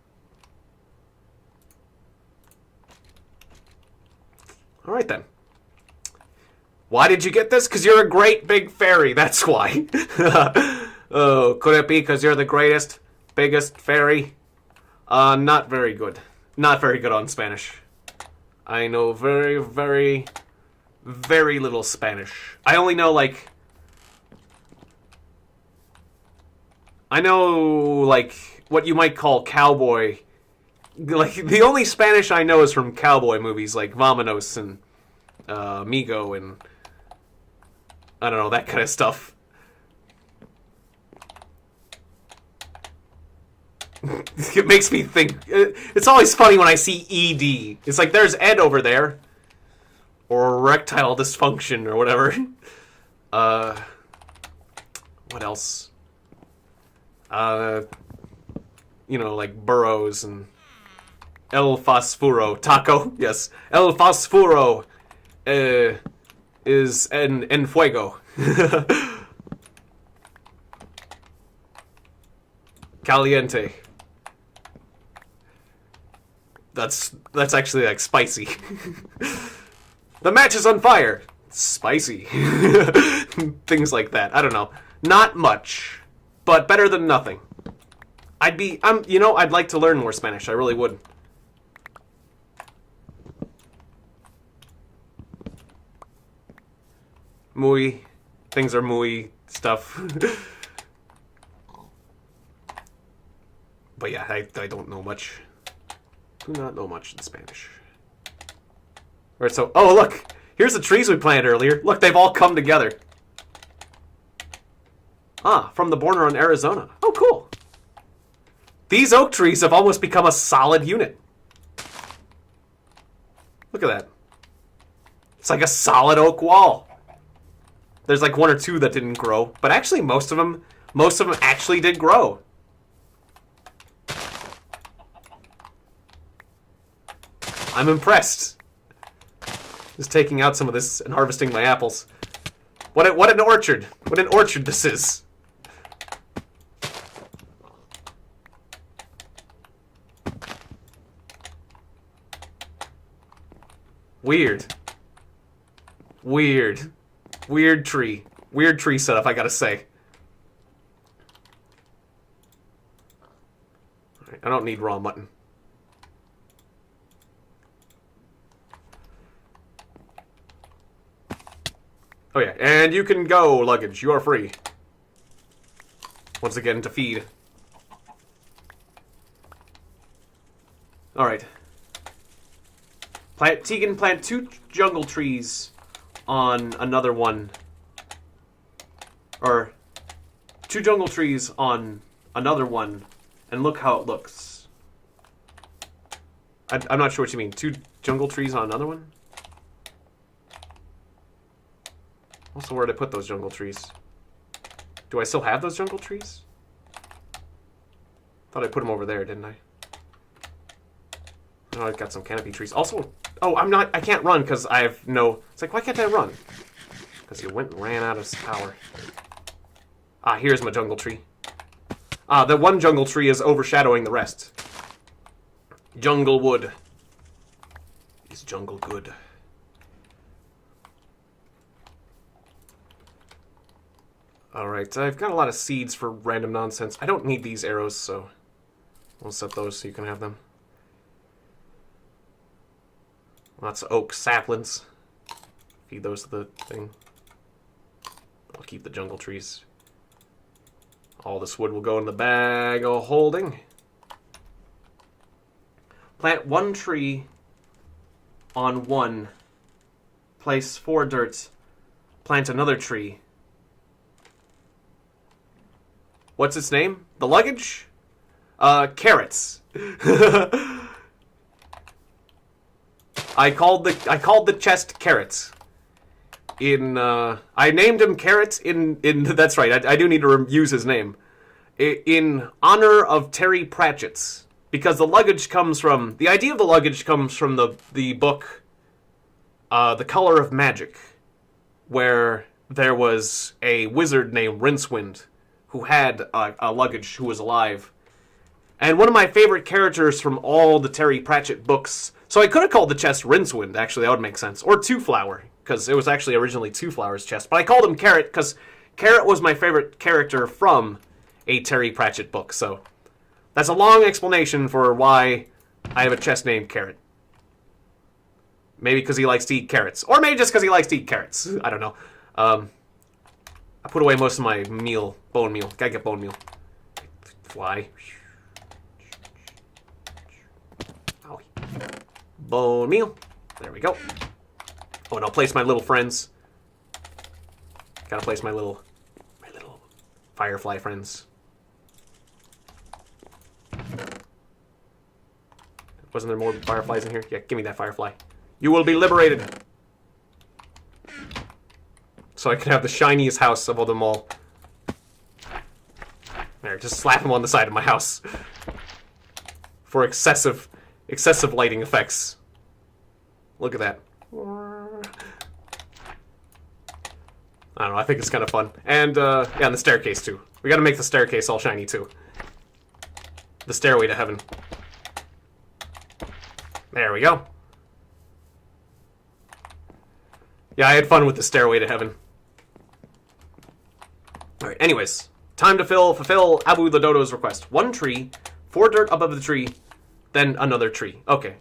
All right then. Why did you get this? Because you're a great big fairy. That's why. Oh, could it be because you're the greatest, biggest fairy? Not very good. Not very good on Spanish. I know very, very, very little Spanish. I only know, like... I know, like, what you might call cowboy. Like, the only Spanish I know is from cowboy movies, like Vamonos and Migo and... I don't know, that kind of stuff. It makes me think... It's always funny when I see ED. It's like, there's Ed over there. Or erectile dysfunction, or whatever. What else? You know, like burrows and... El Fosfuro. Taco, yes. El Fosfuro is en fuego. Caliente. That's actually like spicy. The match is on fire. Spicy. Things like that. I don't know. Not much, but better than nothing. I'd like to learn more Spanish. I really would. Muy. Things are muy stuff. But yeah, I don't know much. Do not know much in Spanish. Alright, so... Oh, look! Here's the trees we planted earlier. Look, they've all come together. Ah, from the border on Arizona. Oh, cool. These oak trees have almost become a solid unit. Look at that. It's like a solid oak wall. There's like one or two that didn't grow. But actually, most of them actually did grow. I'm impressed. Just taking out some of this and harvesting my apples. What an orchard. What an orchard this is. Weird. Weird. Weird tree. Weird tree setup, I gotta say. Alright, I don't need raw mutton. Oh yeah, and you can go, luggage. You are free. Once again, to feed. Alright. Tiegon, plant 2 jungle trees on another one. Or 2 jungle trees on another one, and look how it looks. I'm not sure what you mean. 2 jungle trees on another one? Also, where'd I put those jungle trees? Do I still have those jungle trees? Thought I put them over there, didn't I? Oh, I've got some canopy trees. Also, oh, I can't run because I have no... It's like, why can't I run? Because you ran out of power. Ah, here's my jungle tree. Ah, the one jungle tree is overshadowing the rest. Jungle wood. Is jungle good? Alright, I've got a lot of seeds for random nonsense. I don't need these arrows, so I'll set those so you can have them. Lots of oak saplings. Feed those to the thing. I'll keep the jungle trees. All this wood will go in the bag of holding. Plant 1 tree on 1. Place 4 dirt. Plant another tree. What's its name? The luggage? Carrots. I called the chest Carrot. I named him Carrot in that's right. I do need to use his name in honor of Terry Pratchett's, because the idea of the luggage comes from the book, The Color of Magic, where there was a wizard named Rincewind who had a luggage who was alive. And one of my favorite characters from all the Terry Pratchett books. So I could have called the chest Rincewind, actually, that would make sense. Or Two Flower, because it was actually originally Two Flower's chest. But I called him Carrot, because Carrot was my favorite character from a Terry Pratchett book. So that's a long explanation for why I have a chest named Carrot. Maybe because he likes to eat carrots. Or maybe just because he likes to eat carrots. I don't know. I put away most of my meal. Bone meal. Gotta get bone meal. Fly. Bone meal. There we go. Oh, and I'll place my little friends. Gotta place my little firefly friends. Wasn't there more fireflies in here? Yeah, give me that firefly. You will be liberated. So I can have the shiniest house of all them all. There, just slap him on the side of my house. For excessive lighting effects. Look at that. I don't know, I think it's kind of fun. And, yeah, and the staircase, too. We gotta make the staircase all shiny, too. The stairway to heaven. There we go. Yeah, I had fun with the stairway to heaven. Alright, anyways. Time to fulfill Abu the Dodo's request. 1 tree, 4 dirt above the tree, then another tree. Okay.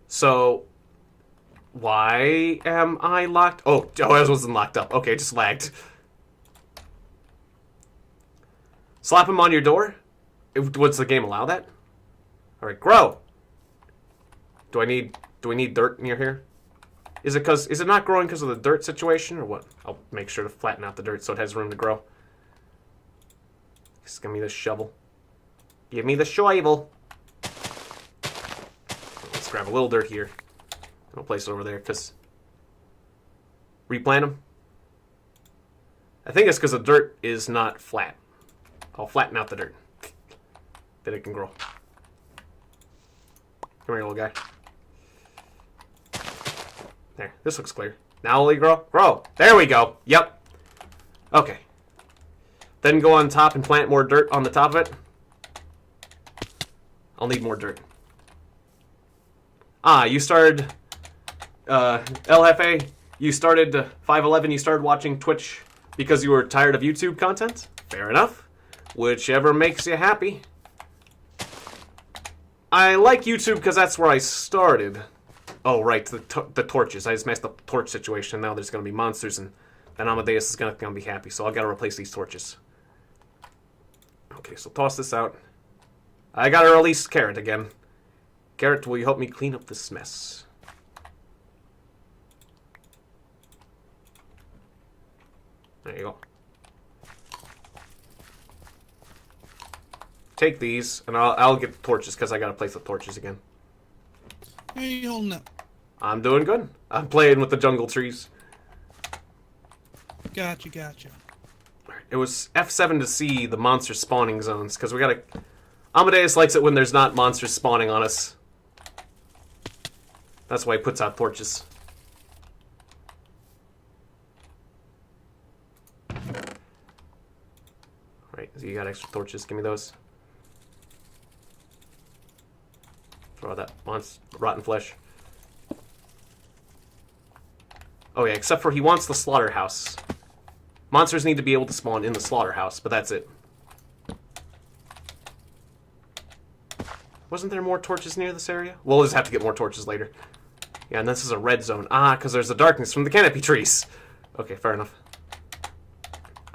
So, why am I locked? Oh, I wasn't locked up. Okay, just lagged. Slap him on your door? Does the game allow that? Alright, grow. Do I need dirt near here? Is it not growing because of the dirt situation, or what? I'll make sure to flatten out the dirt so it has room to grow. Just give me the shovel. Give me the shovel. Let's grab a little dirt here. I'll place it over there, because... Replant them? I think it's because the dirt is not flat. I'll flatten out the dirt. Then it can grow. Come here, little guy. There, this looks clear. Now will he grow? Grow! There we go! Yep. Okay. Then go on top and plant more dirt on the top of it. I'll need more dirt. Ah, you started... El Jefe, you started 511, you started watching Twitch because you were tired of YouTube content? Fair enough. Whichever makes you happy. I like YouTube because that's where I started. Oh, right, the torches. I just messed up the torch situation. Now there's going to be monsters, and then Amadeus is going to be happy, so I've got to replace these torches. Okay, so toss this out. I got to release Carrot again. Carrot, will you help me clean up this mess? There you go. Take these, and I'll get the torches, because I got to place the torches again. How you holding up? I'm doing good. I'm playing with the jungle trees. Gotcha. It was F7 to see the monster spawning zones, because we gotta... Amadeus likes it when there's not monsters spawning on us. That's why he puts out torches. Right, so you got extra torches, give me those. Throw out that rotten flesh. Oh yeah, except for he wants the slaughterhouse. Monsters need to be able to spawn in the slaughterhouse, but that's it. Wasn't there more torches near this area? We'll just have to get more torches later. Yeah, and this is a red zone. Ah, because there's the darkness from the canopy trees. Okay, fair enough.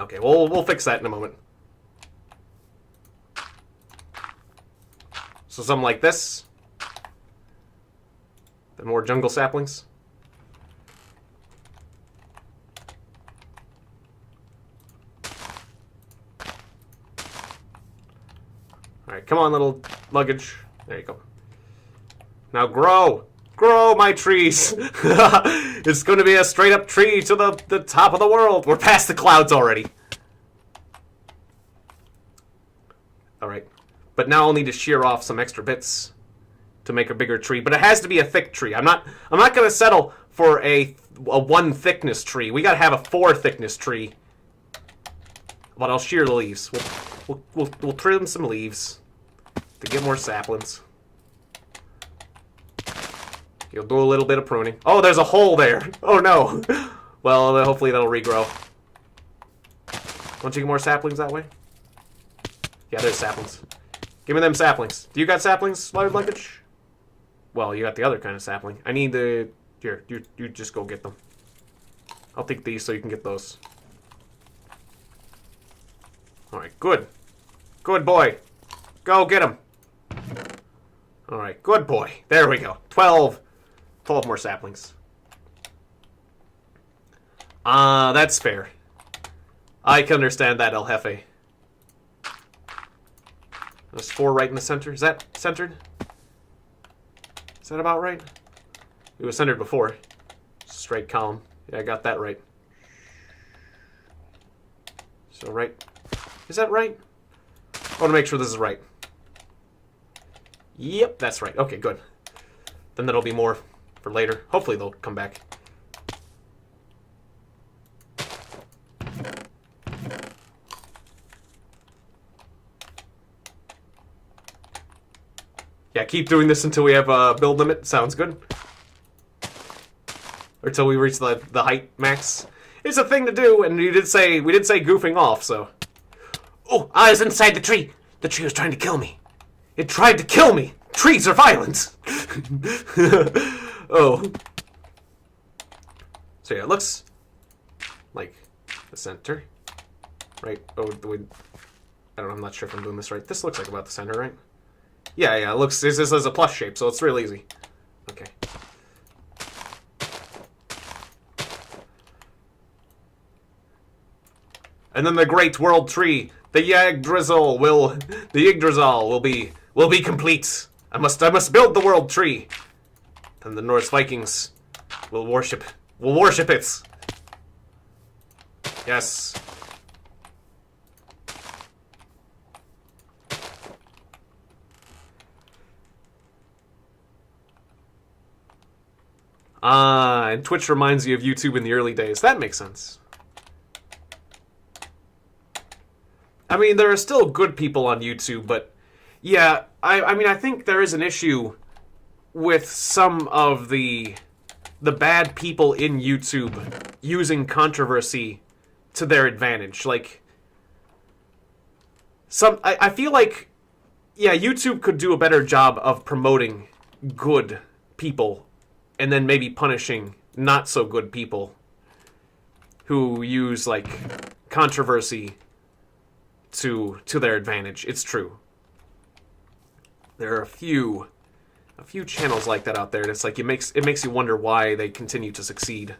Okay, we'll fix that in a moment. So something like this. Then more jungle saplings. Alright, come on, little luggage. There you go. Now grow! Grow my trees. It's going to be a straight up tree to the top of the world. We're past the clouds already. Alright. But now I'll need to shear off some extra bits to make a bigger tree. But it has to be a thick tree. I'm not going to settle for a 1 thickness tree. We got to have a 4 thickness tree. But I'll shear the leaves. We'll trim some leaves to get more saplings. You'll do a little bit of pruning. Oh, there's a hole there. Oh, no. Well, hopefully that'll regrow. Don't you get more saplings that way? Yeah, there's saplings. Give me them saplings. Do you got saplings, luggage? Well, you got the other kind of sapling. I need the... Here, you just go get them. I'll take these so you can get those. Alright, good. Good boy. Go get him. Alright, good boy. There we go. 12 more saplings. That's fair. I can understand that, El Jefe. There's 4 right in the center. Is that centered? Is that about right? It was centered before. Straight column. Yeah, I got that right. So right. Is that right? I want to make sure this is right. Yep, that's right. Okay, good. Then that'll be more for later. Hopefully they'll come back. Yeah, keep doing this until we have a build limit. Sounds good. Or until we reach the height max. It's a thing to do, and we did say goofing off, so. Oh, I was inside the tree. The tree was trying to kill me. It tried to kill me. Trees are violent. Oh. So yeah, it looks like the center, right? Oh, I don't know. I'm not sure if I'm doing this right. This looks like about the center, right? Yeah, it looks. This is a plus shape, so it's real easy. Okay. And then the great world tree, the Yggdrasil will be complete. I must build the world tree. And the Norse Vikings will worship it. Yes. And Twitch reminds you of YouTube in the early days. That makes sense. I mean, there are still good people on YouTube, but yeah, I mean, I think there is an issue with some of the bad people in YouTube using controversy to their advantage. Like, I feel like, yeah, YouTube could do a better job of promoting good people and then maybe punishing not so good people who use, like, controversy to their advantage. It's true. There are a few channels like that out there, and it's like it makes you wonder why they continue to succeed.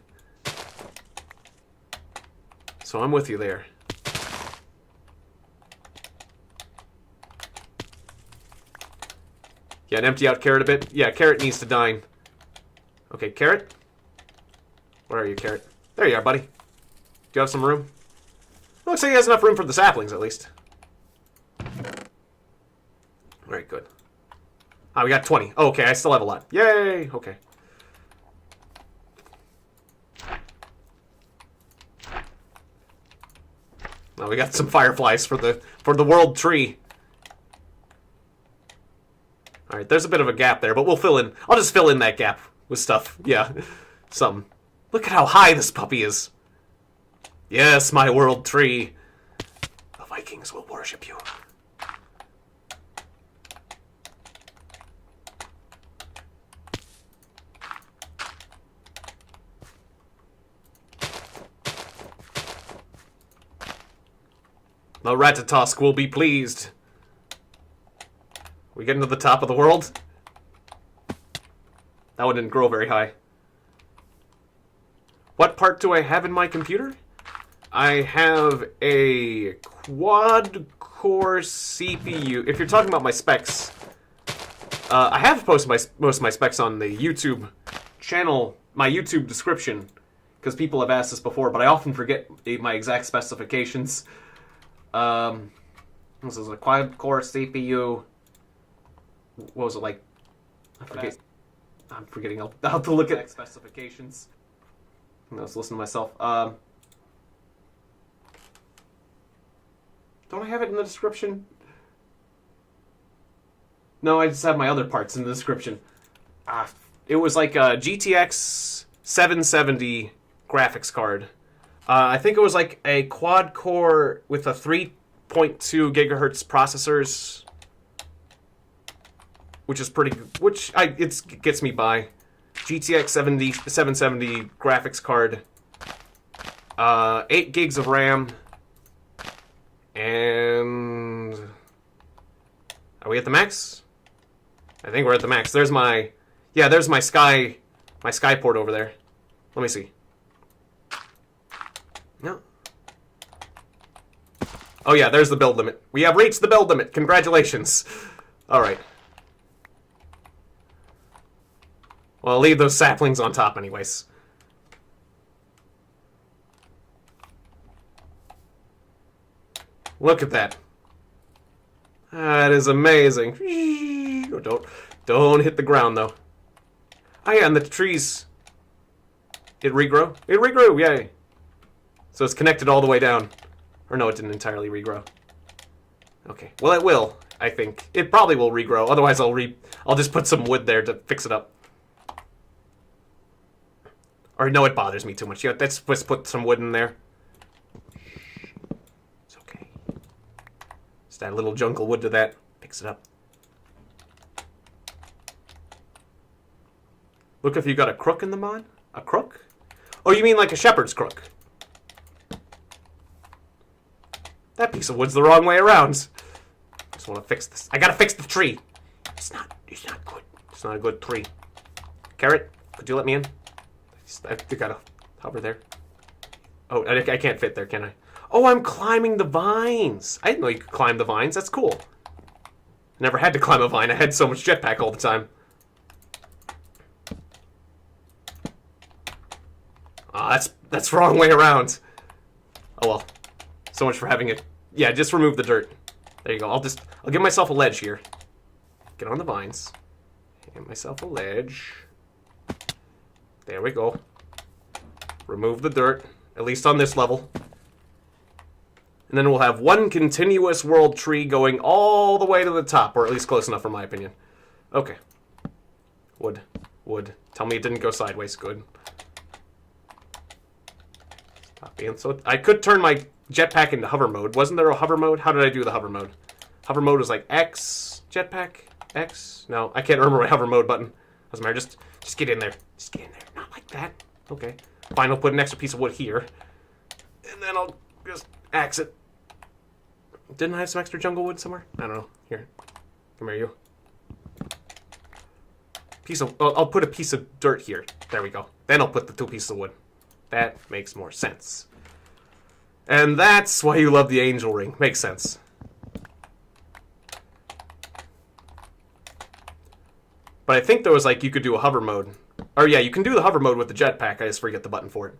So I'm with you there. Yeah, and empty out Carrot a bit. Yeah, Carrot needs to dine. Okay, Carrot? Where are you, Carrot? There you are, buddy. Do you have some room? Looks like he has enough room for the saplings, at least. Very good. Ah, we got 20. Oh, okay, I still have a lot. Yay! Okay. Now we got some fireflies for the world tree. Alright, there's a bit of a gap there, but we'll fill in. I'll just fill in that gap with stuff. Yeah. Something. Look at how high this puppy is. Yes, my world tree. The Vikings will worship you. The Ratatosk will be pleased. We getting to the top of the world? That one didn't grow very high. What part do I have in my computer? I have a quad-core CPU. If you're talking about my specs, I have posted most of my specs on the YouTube channel, my YouTube description, because people have asked this before, but I often forget my exact specifications. This is a quad-core CPU. What was it like? I forget. I'm forgetting. I'll have to look at specifications. I was listening to myself. Don't I have it in the description? No, I just have my other parts in the description. It was like a GTX 770 graphics card. I think it was like a quad core with a 3.2 gigahertz processors, which is pretty good. Which it gets me by. GTX 770 graphics card, 8 gigs of RAM, and are we at the max? I think we're at the max. There's my Sky port over there. Let me see. No. Oh yeah, there's the build limit. We have reached the build limit. Congratulations. All right. Well, I'll leave those saplings on top anyways. Look at that. That is amazing. Don't hit the ground, though. Oh, yeah, and the trees... It regrow? It regrew, yay. So it's connected all the way down. Or no, it didn't entirely regrow. Okay, well, it will, I think. It probably will regrow. Otherwise, I'll just put some wood there to fix it up. Or no, it bothers me too much. Yeah, let's just put some wood in there. It's okay. Just add a little jungle wood to that. Fix it up. Look if you got a crook in the mod. A crook? Oh, you mean like a shepherd's crook? That piece of wood's the wrong way around. Just want to fix this. I gotta fix the tree. It's not good. It's not a good tree. Carrot, could you let me in? I gotta hover there. Oh, I can't fit there, can I? Oh, I'm climbing the vines. I didn't know you could climb the vines. That's cool. Never had to climb a vine. I had so much jetpack all the time. Ah, that's the wrong way around. Oh well. So much for having it. Yeah, just remove the dirt. There you go. I'll give myself a ledge here. Get on the vines. Get myself a ledge. There we go. Remove the dirt, at least on this level. And then we'll have one continuous world tree going all the way to the top, or at least close enough for my opinion. Okay. Wood. Wood. Tell me it didn't go sideways. Good. Stop being so... I could turn my jetpack into hover mode. Wasn't there a hover mode? How did I do the hover mode? Hover mode was like X, jetpack, X? No, I can't remember my hover mode button. Doesn't matter, just get in there. Just get in there. Not like that. Okay. Fine, I'll put an extra piece of wood here. And then I'll just axe it. Didn't I have some extra jungle wood somewhere? I don't know. Here. Come here, you. I'll put a piece of dirt here. There we go. Then I'll put the 2 pieces of wood. That makes more sense. And that's why you love the angel ring. Makes sense. But I think there was like, you could do a hover mode. Or yeah, you can do the hover mode with the jetpack. I just forget the button for it.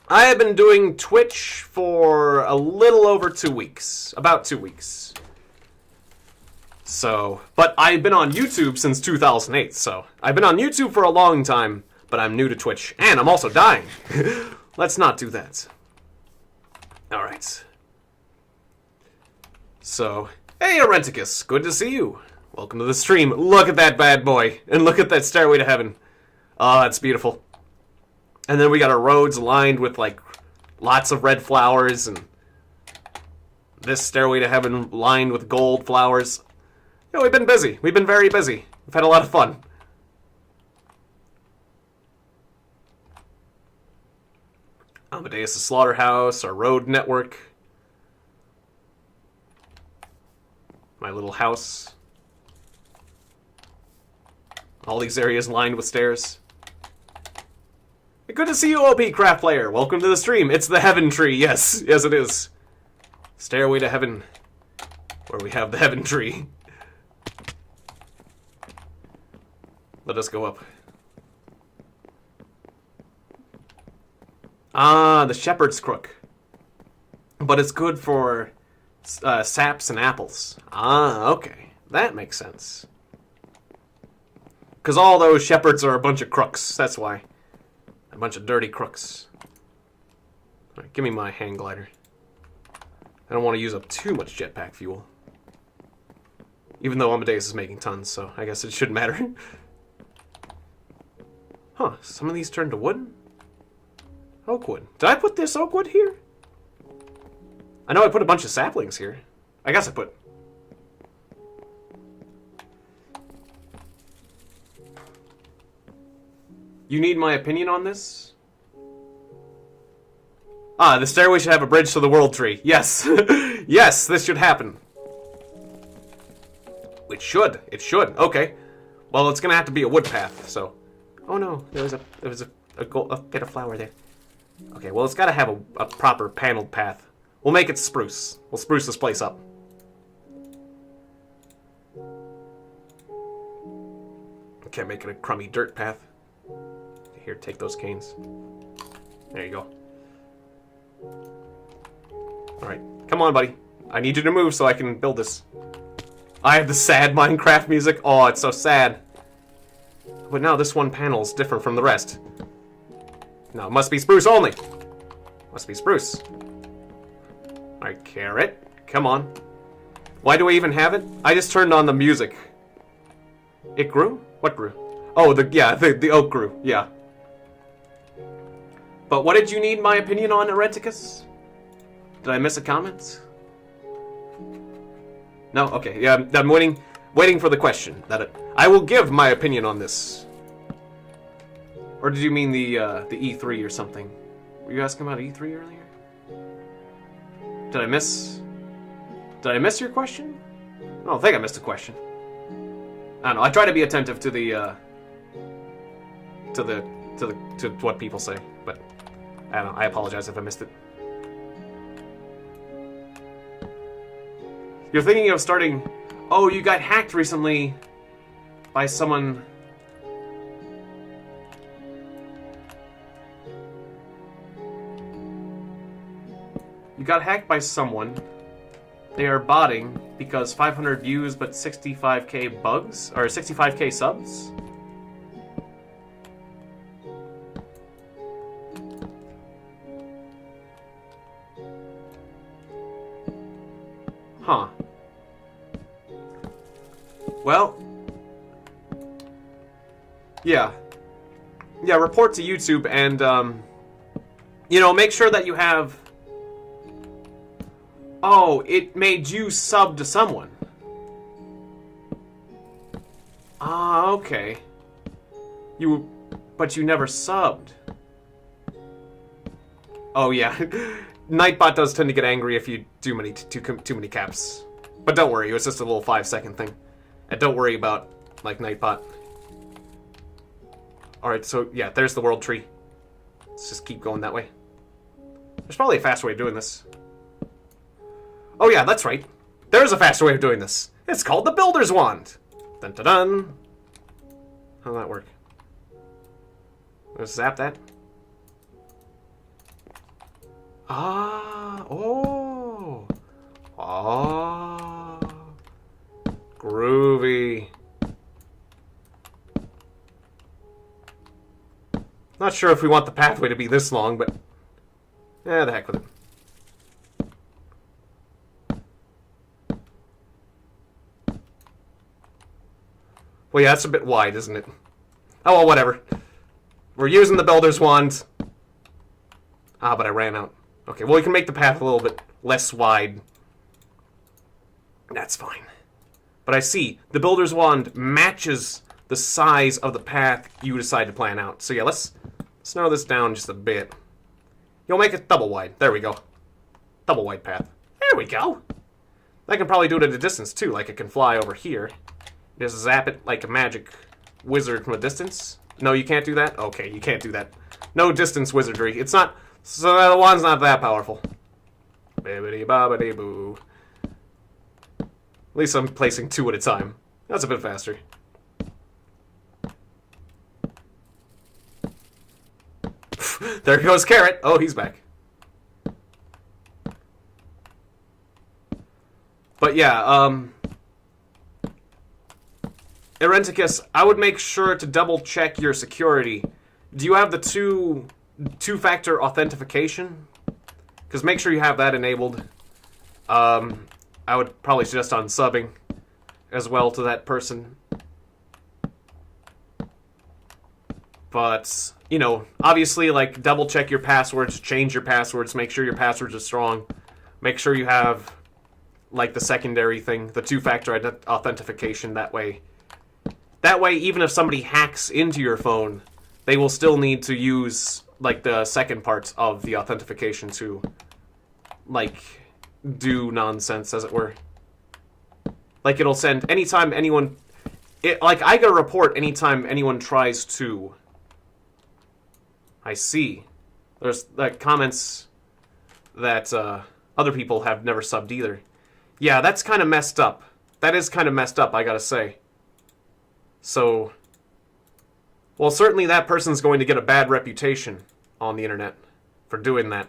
I have been doing Twitch for a little over 2 weeks. About 2 weeks. So, but I've been on YouTube since 2008, so I've been on YouTube for a long time, but I'm new to Twitch. And I'm also dying. Let's not do that. Alright. So, hey Arenticus, good to see you. Welcome to the stream. Look at that bad boy. And look at that stairway to heaven. Oh, that's beautiful. And then we got our roads lined with, like, lots of red flowers. And this stairway to heaven lined with gold flowers. Yeah, we've been busy. We've been very busy. We've had a lot of fun. Amadeus' slaughterhouse, our road network. My little house. All these areas lined with stairs. Good to see you, OP Craft Player. Welcome to the stream. It's the Heaven Tree. Yes, yes it is. Stairway to Heaven, where we have the Heaven Tree. Let us go up. Ah, the shepherd's crook. But it's good for saps and apples. Ah, okay. That makes sense. Because all those shepherds are a bunch of crooks. That's why. A bunch of dirty crooks. Alright, give me my hang glider. I don't want to use up too much jetpack fuel. Even though Amadeus is making tons, so I guess it shouldn't matter. Huh, some of these turned to wood? Oak wood. Did I put this oak wood here? I know I put a bunch of saplings here. I guess I put... You need my opinion on this? Ah, the stairway should have a bridge to the world tree. Yes. Yes, this should happen. It should. It should. Okay. Well, it's gonna have to be a wood path, so... Oh no, there was a bit of flower there. Okay, well, it's gotta have a proper paneled path. We'll make it spruce. We'll spruce this place up. Can't make it a crummy dirt path. Here, take those canes. There you go. Alright, come on, buddy. I need you to move so I can build this. I have the sad Minecraft music. Oh, it's so sad. But now this one panel is different from the rest. No, it must be spruce only. Must be spruce. Alright, carrot. Come on. Why do I even have it? I just turned on the music. It grew? What grew? Oh, the oak grew. Yeah. But what did you need my opinion on, Ereticus? Did I miss a comment? No? Okay. Yeah, I'm waiting for the question. I will give my opinion on this. Or did you mean the E3 or something? Were you asking about E3 earlier? Did I miss your question? I don't think I missed a question. I don't know. I try to be attentive to to what people say, but I don't know. I apologize if I missed it. You're thinking of starting... Oh, you got hacked recently by someone... You got hacked by someone. They are botting because 500 views but 65k bugs? Or 65k subs? Huh. Well... Yeah. Yeah, report to YouTube and, you know, make sure that you have... Oh, it made you sub to someone. Ah, okay. But you never subbed. Oh yeah, Nightbot does tend to get angry if you do too many caps. But don't worry, it was just a little 5-second thing. And don't worry about, like, Nightbot. Alright, so yeah, there's the world tree. Let's just keep going that way. There's probably a faster way of doing this. Oh yeah, that's right. There's a faster way of doing this. It's called the Builder's Wand. Dun dun dun. How'd that work? Let's zap that. Ah, oh. Ah. Groovy. Not sure if we want the pathway to be this long, but... the heck with it. Well, yeah, that's a bit wide, isn't it? Oh, well, whatever. We're using the Builder's Wand. Ah, but I ran out. Okay, well, we can make the path a little bit less wide. That's fine. But I see, the Builder's Wand matches the size of the path you decide to plan out. So yeah, let's narrow this down just a bit. You'll make it double wide. There we go. Double wide path. There we go. I can probably do it at a distance, too. Like, it can fly over here. Just zap it like a magic wizard from a distance. No, you can't do that? Okay, you can't do that. No distance wizardry. It's not... So the wand's not that powerful. Bibbidi-bobbidi-boo. At least I'm placing 2 at a time. That's a bit faster. There goes Carrot. Oh, he's back. But yeah, Erenticus, I would make sure to double check your security. Do you have the two-factor authentication? Because make sure you have that enabled. I would probably suggest unsubbing as well to that person. But, you know, obviously, like, double check your passwords, change your passwords, make sure your passwords are strong. Make sure you have, like, the secondary thing, the two-factor authentication that way. That way, even if somebody hacks into your phone, they will still need to use, like, the second part of the authentication to, like, do nonsense, as it were. Like, it'll send anytime anyone... like, I get a report anytime anyone tries to... I see. There's, like, comments that, other people have never subbed either. Yeah, that's kind of messed up. That is kind of messed up, I gotta say. So... well, certainly that person's going to get a bad reputation on the internet for doing that.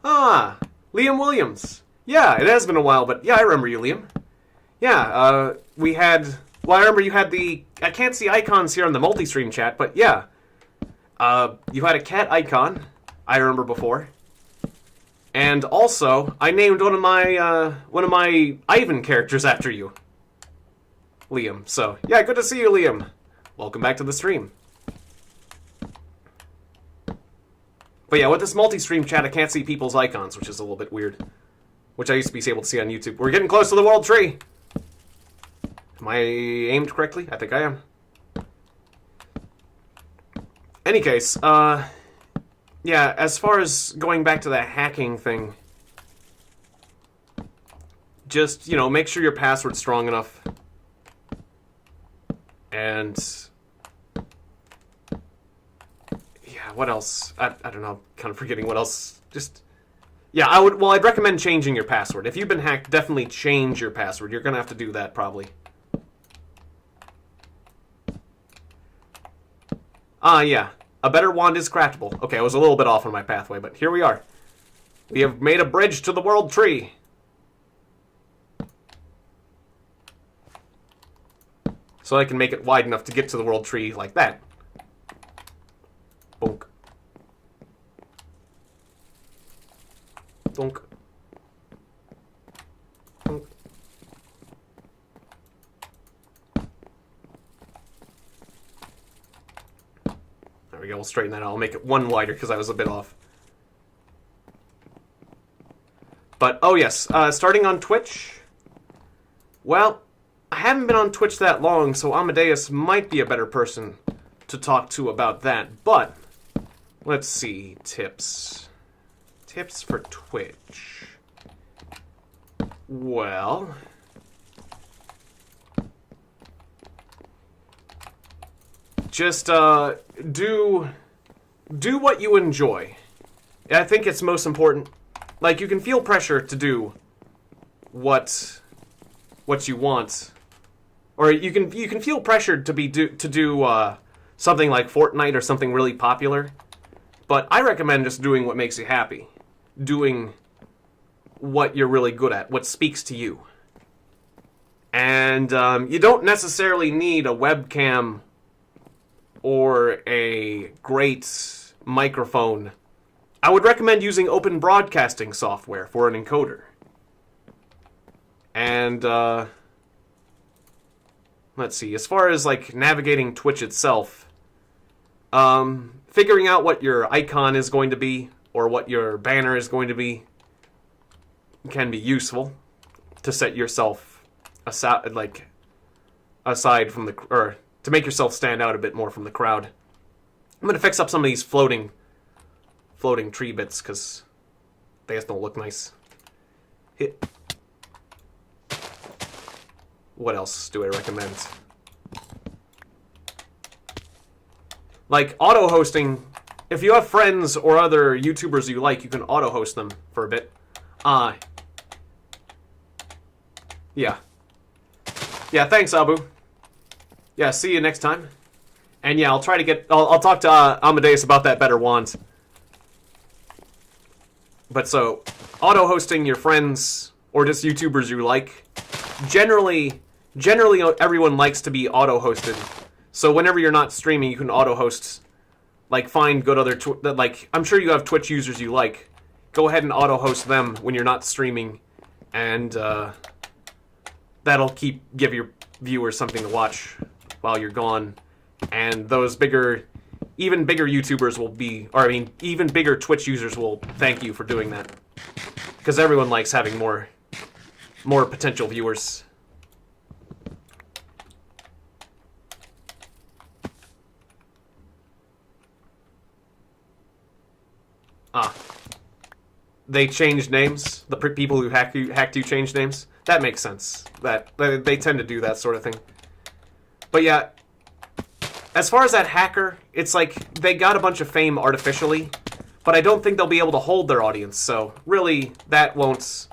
Ah, Liam Williams. Yeah, it has been a while, but yeah, I remember you, Liam. Yeah, we had... well, I remember you had the... I can't see icons here on the multi-stream chat, but yeah. You had a cat icon, I remember before. And also, I named one of my Ivan characters after you. Liam. So, yeah, good to see you, Liam. Welcome back to the stream. But yeah, with this multi-stream chat, I can't see people's icons, which is a little bit weird. Which I used to be able to see on YouTube. We're getting close to the world tree! Am I aimed correctly? I think I am. Any case, yeah, as far as going back to that hacking thing, just, you know, make sure your password's strong enough. And... yeah, what else? I don't know, I'm kind of forgetting what else. Just... yeah, I'd recommend changing your password. If you've been hacked, definitely change your password. You're gonna have to do that, probably. Yeah. A better wand is craftable. Okay, I was a little bit off on my pathway, but here we are. We have made a bridge to the world tree. So I can make it wide enough to get to the world tree like that. Bonk. Bonk. Bonk. There we go, we'll straighten that out. I'll make it one wider because I was a bit off. But, oh yes, starting on Twitch. Well, I haven't been on Twitch that long, so Amadeus might be a better person to talk to about that. But, let's see, tips. Tips for Twitch. Well... just, do what you enjoy. I think it's most important. Like, you can feel pressure to do what you want. Or you can feel pressured to do something like Fortnite or something really popular. But I recommend just doing what makes you happy. Doing what you're really good at, what speaks to you. And you don't necessarily need a webcam or a great microphone. I would recommend using open broadcasting software for an encoder. And, let's see, as far as, like, navigating Twitch itself, figuring out what your icon is going to be, or what your banner is going to be, can be useful to set yourself aside, like, aside from the, or to make yourself stand out a bit more from the crowd. I'm gonna fix up some of these floating tree bits, because they just don't look nice. Hit. What else do I recommend? Like, auto-hosting. If you have friends or other YouTubers you like, you can auto-host them for a bit. Yeah. Yeah, thanks, Abu. Yeah, see you next time. And yeah, I'll try to get... I'll talk to Amadeus about that better wand. But so, auto-hosting your friends, or just YouTubers you like, generally everyone likes to be auto-hosted. So whenever you're not streaming, you can auto-host. Like, find good other... like, I'm sure you have Twitch users you like. Go ahead and auto-host them when you're not streaming. And, that'll give your viewers something to watch while you're gone. And those even bigger YouTubers will be... Or, I mean, even bigger Twitch users will thank you for doing that. Because everyone likes having more potential viewers. They changed names. The people who hacked you changed names. That makes sense. That they tend to do that sort of thing. But yeah, as far as that hacker, it's like they got a bunch of fame artificially, but I don't think they'll be able to hold their audience. So really, that won't.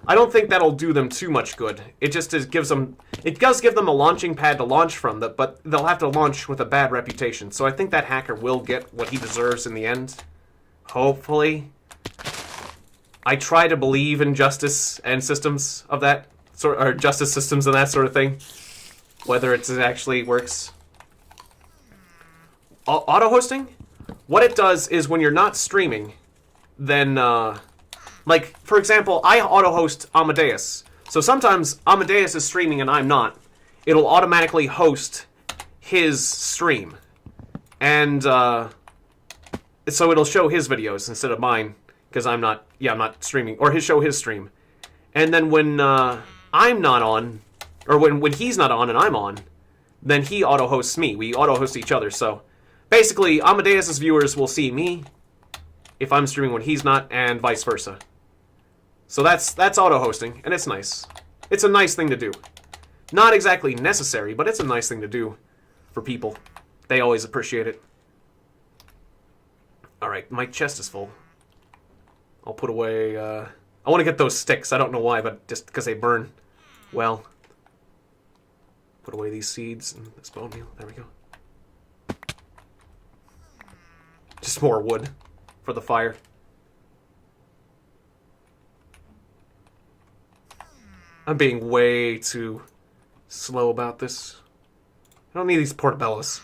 I don't think that'll do them too much good. It just gives them. It does give them a launching pad to launch from, but they'll have to launch with a bad reputation. So I think that hacker will get what he deserves in the end. Hopefully. I try to believe in justice and systems of that sort, or justice systems and that sort of thing. Whether it actually works. Auto-hosting? What it does is when you're not streaming, then, like, for example, I auto-host Amadeus. So sometimes Amadeus is streaming and I'm not. It'll automatically host his stream. And, so it'll show his videos instead of mine. Because I'm not streaming. Or his stream. And then when I'm not on, or when he's not on and I'm on, then he auto-hosts me. We auto-host each other. So basically, Amadeus' viewers will see me if I'm streaming when he's not, and vice versa. So that's auto-hosting, and it's nice. It's a nice thing to do. Not exactly necessary, but it's a nice thing to do for people. They always appreciate it. Alright, my chest is full. I'll put away, I want to get those sticks. I don't know why, but just because they burn well. Put away these seeds and this bone meal. There we go. Just more wood for the fire. I'm being way too slow about this. I don't need these portobellos.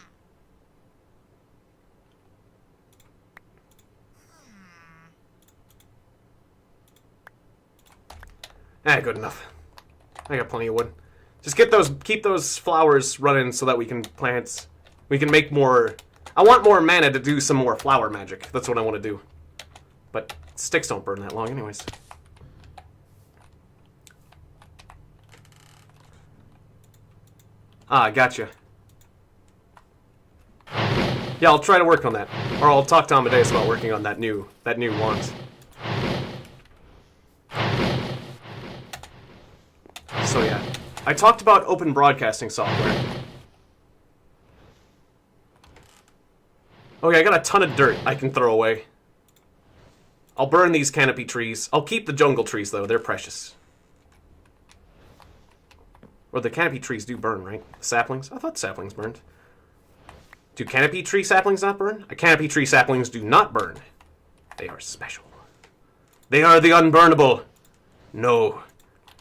Good enough. I got plenty of wood. Just keep those flowers running so that we can make more. I want more mana to do some more flower magic. That's what I want to do. But sticks don't burn that long anyways. Gotcha. Yeah, I'll try to work on that. Or I'll talk to Amadeus about working on that new wand. So yeah, I talked about open broadcasting software. Okay, I got a ton of dirt I can throw away. I'll burn these canopy trees. I'll keep the jungle trees, though. They're precious. Or the canopy trees do burn, right? Saplings? I thought saplings burned. Do canopy tree saplings not burn? Canopy tree saplings do not burn. They are special. They are the unburnable. No.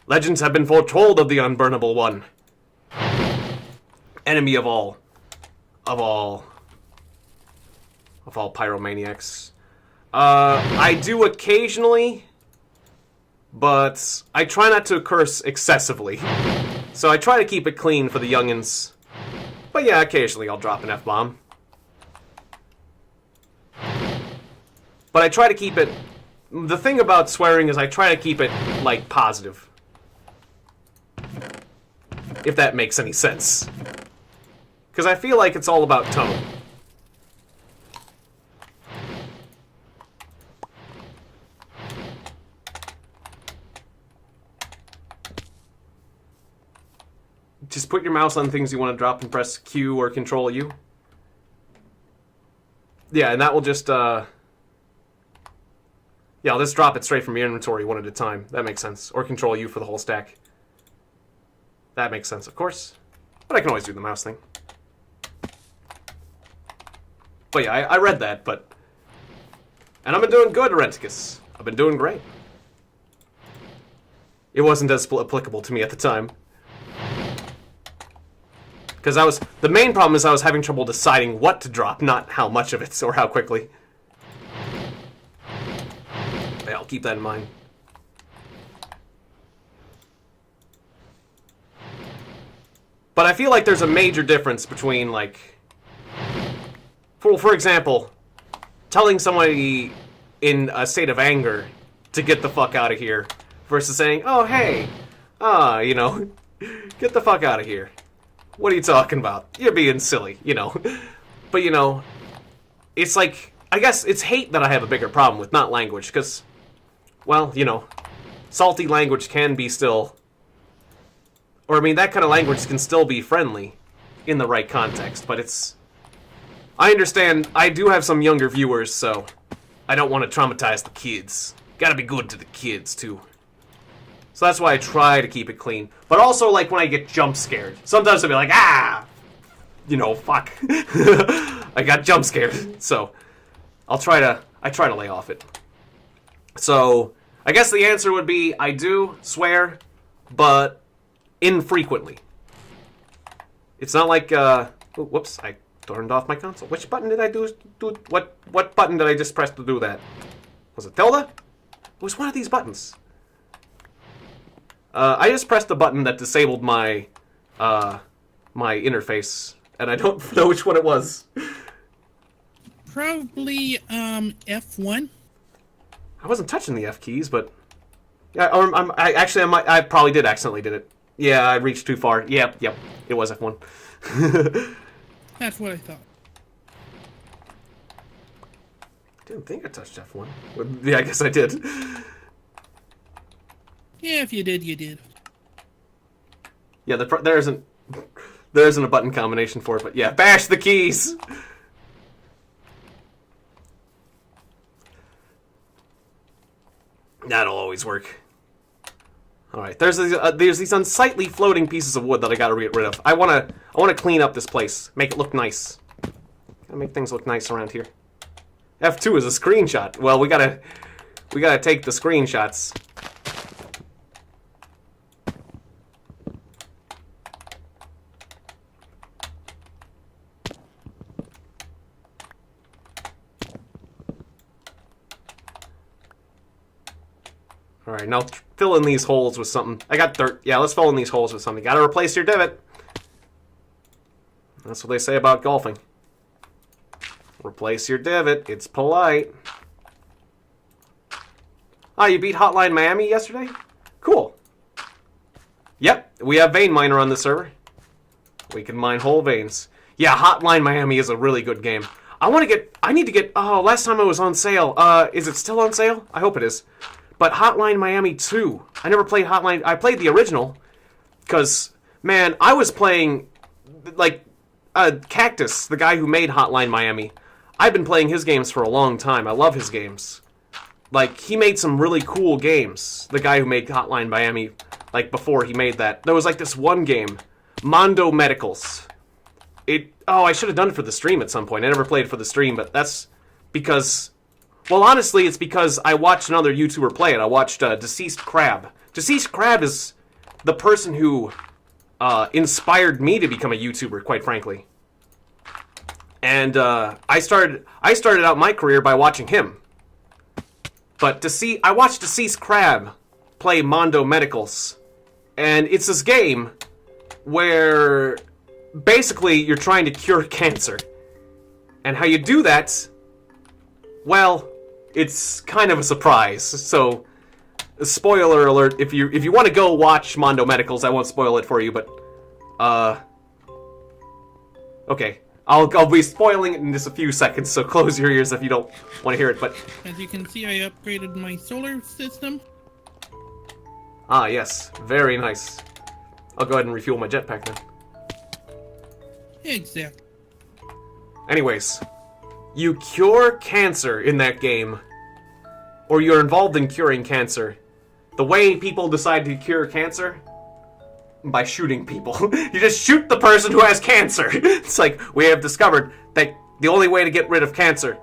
Legends have been foretold of the unburnable one. Enemy of all pyromaniacs. I do occasionally, but I try not to curse excessively. So I try to keep it clean for the youngins. But yeah, occasionally I'll drop an F-bomb. But I try to keep it... The thing about swearing is I try to keep it, like, positive. If that makes any sense. Because I feel like it's all about tone. Just put your mouse on things you want to drop and press Q or Control U. Yeah, and that will just, yeah, I'll just drop it straight from your inventory one at a time. That makes sense. Or Control U for the whole stack. That makes sense, of course. But I can always do the mouse thing. But yeah, I read that, but... And I've been doing good, Renticus. I've been doing great. It wasn't as applicable to me at the time. Because the main problem is I was having trouble deciding what to drop, not how much of it, or how quickly. Yeah, I'll keep that in mind. But I feel like there's a major difference between, like... For example, telling somebody in a state of anger to get the fuck out of here, versus saying, oh, hey, you know, get the fuck out of here. What are you talking about? You're being silly, you know. But, you know, it's like, I guess it's hate that I have a bigger problem with, not language, because, well, you know, salty language can be still... Or, I mean, that kind of language can still be friendly in the right context, but it's... I understand, I do have some younger viewers, so I don't want to traumatize the kids. Gotta be good to the kids, too. So that's why I try to keep it clean. But also, like, when I get jump scared. Sometimes I'll be like, ah! You know, fuck. I got jump scared. So, I try to lay off it. So, I guess the answer would be, I do swear, but infrequently. It's not like, whoops, I turned off my console. Which button did I do what button did I just press to do that? Was it tilde? It was one of these buttons. I just pressed the button that disabled my, my interface, and I don't know which one it was. Probably, F1. I wasn't touching the F keys, but... Yeah, I probably did accidentally did it. Yeah, I reached too far. Yep, it was F1. That's what I thought. I didn't think I touched F1. Yeah, I guess I did. Yeah, if you did, you did. Yeah, there isn't a button combination for it, but yeah, bash the keys! That'll always work. Alright, there's these unsightly floating pieces of wood that I gotta get rid of. I wanna clean up this place. Make it look nice. Gotta make things look nice around here. F2 is a screenshot. Well, we gotta take the screenshots. Alright, now fill in these holes with something. I got dirt. Yeah, let's fill in these holes with something. Gotta replace your divot. That's what they say about golfing. Replace your divot. It's polite. Ah, you beat Hotline Miami yesterday? Cool. Yep, we have Vein Miner on the server. We can mine whole veins. Yeah, Hotline Miami is a really good game. I need to get... Oh, last time it was on sale. Is it still on sale? I hope it is. But Hotline Miami 2. I never played Hotline... I played the original. Because, man, I was playing... Like, Cactus, the guy who made Hotline Miami. I've been playing his games for a long time. I love his games. Like, he made some really cool games. The guy who made Hotline Miami, like, before he made that. There was, like, this one game. Mondo Medicals. Oh, I should have done it for the stream at some point. I never played it for the stream, but that's because... Well, honestly, it's because I watched another YouTuber play it. I watched Deceased Crab. Deceased Crab is the person who inspired me to become a YouTuber, quite frankly. And I started out my career by watching him. But I watched Deceased Crab play Mondo Medicals. And it's this game where basically you're trying to cure cancer. And how you do that, well, it's kind of a surprise. So, spoiler alert, if you want to go watch Mondo Medicals, I won't spoil it for you, but okay. I'll be spoiling it in just a few seconds, so close your ears if you don't want to hear it, but... As you can see, I upgraded my solar system. Ah, yes. Very nice. I'll go ahead and refuel my jetpack then. Exactly. Anyways, you cure cancer in that game, or you're involved in curing cancer. The way people decide to cure cancer, by shooting people. You just shoot the person who has cancer. It's like, we have discovered that the only way to get rid of cancer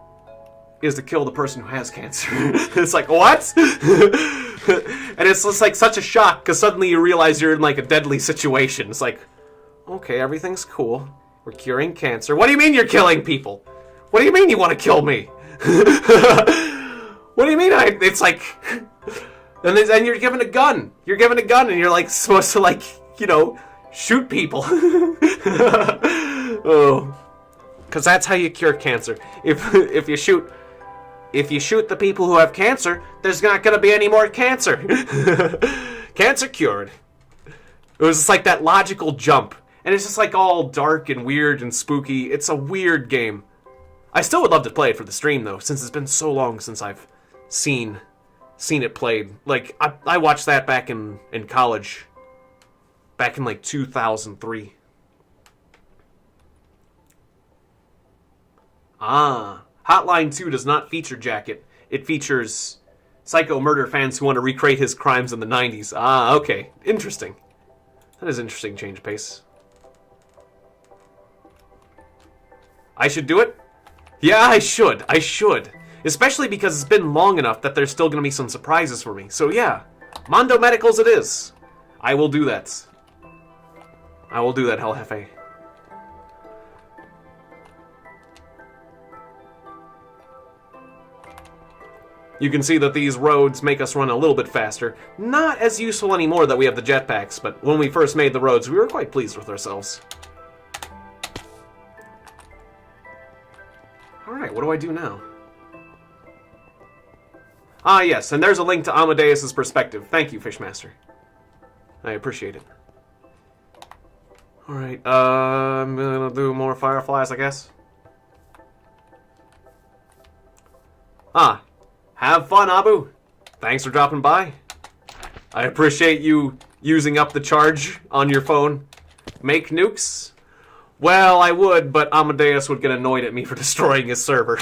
is to kill the person who has cancer. It's like, what? And it's just like such a shock, because suddenly you realize you're in like a deadly situation. It's like, okay, everything's cool. We're curing cancer. What do you mean you're killing people? What do you mean you want to kill me? What do you mean it's like... And then you're given a gun. You're given a gun and you're like supposed to like, you know, shoot people. Oh. Because that's how you cure cancer. If you shoot the people who have cancer, there's not going to be any more cancer. Cancer cured. It was just like that logical jump. And it's just like all dark and weird and spooky. It's a weird game. I still would love to play it for the stream though, since it's been so long since I've seen it played. Like, I watched that back in college. Back in like 2003. Ah. Hotline 2 does not feature Jacket. It features psycho murder fans who want to recreate his crimes in the 90s. Ah, okay. Interesting. That is interesting, change pace. I should do it? Yeah, I should. Especially because it's been long enough that there's still going to be some surprises for me. So yeah, Mondo Medicals it is. I will do that. Hell Hefe. You can see that these roads make us run a little bit faster. Not as useful anymore that we have the jetpacks, but when we first made the roads, we were quite pleased with ourselves. Alright, what do I do now? Ah, yes, and there's a link to Amadeus' perspective. Thank you, Fishmaster. I appreciate it. Alright, I'm gonna do more fireflies, I guess. Ah, have fun, Abu. Thanks for dropping by. I appreciate you using up the charge on your phone. Make nukes? Well, I would, but Amadeus would get annoyed at me for destroying his server.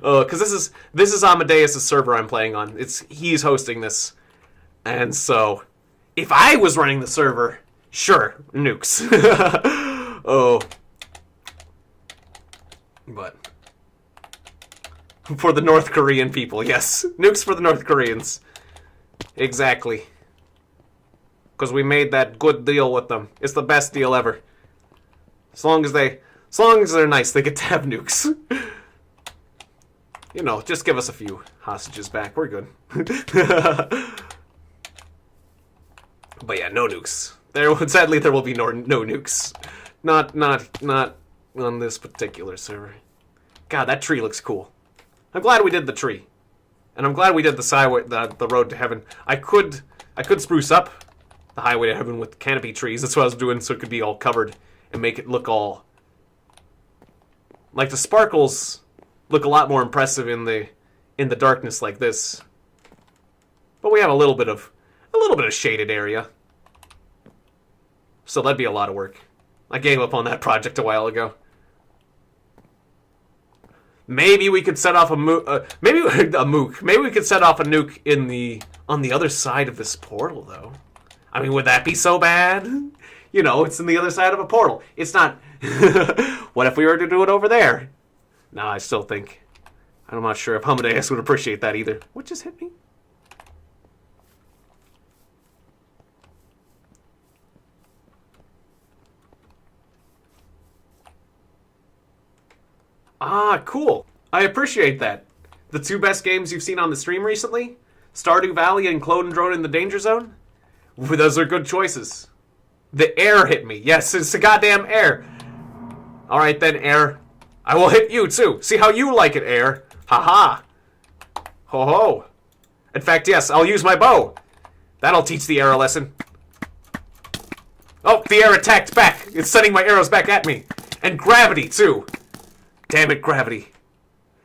Because this is Amadeus' server I'm playing on. He's hosting this. And so, if I was running the server, sure, nukes. Oh. But for the North Korean people, yes. Nukes for the North Koreans. Exactly. Because we made that good deal with them. It's the best deal ever. As long as they're nice, they get to have nukes. You know, just give us a few hostages back. We're good. But yeah, no nukes. Sadly, there will be no nukes. Not on this particular server. God, that tree looks cool. I'm glad we did the tree, and I'm glad we did the road to heaven. I could spruce up the highway to heaven with canopy trees. That's what I was doing, so it could be all covered and make it look all like the sparkles look a lot more impressive in the darkness like this. But we have a little bit of shaded area, so that'd be a lot of work. I gave up on that project a while ago. Maybe we could set off a mook. Maybe we could set off a nuke on the other side of this portal, though. I mean, would that be so bad? You know, it's in the other side of a portal. It's not. What if we were to do it over there? No, I still think. I'm not sure if Amadeus would appreciate that either. What just hit me? Ah, cool. I appreciate that. The two best games you've seen on the stream recently? Stardew Valley and Clone Drone in the Danger Zone? Those are good choices. The air hit me. Yes, it's the goddamn air. Alright then, air. I will hit you, too. See how you like it, air. Ha-ha. Ho-ho. In fact, yes, I'll use my bow. That'll teach the air a lesson. Oh, the air attacked back. It's sending my arrows back at me. And gravity, too. Damn it, gravity.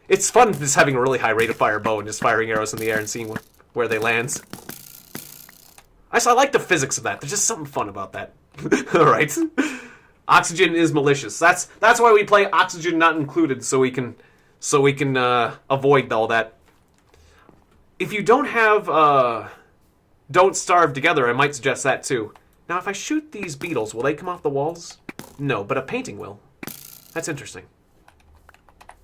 It's fun just having a really high rate of fire bow and just firing arrows in the air and seeing where they land. I like the physics of that. There's just something fun about that. Alright. Oxygen is malicious. That's why we play Oxygen Not Included, so we can avoid all that. If you don't have Don't Starve Together, I might suggest that too. Now, if I shoot these beetles, will they come off the walls? No, but a painting will. That's interesting.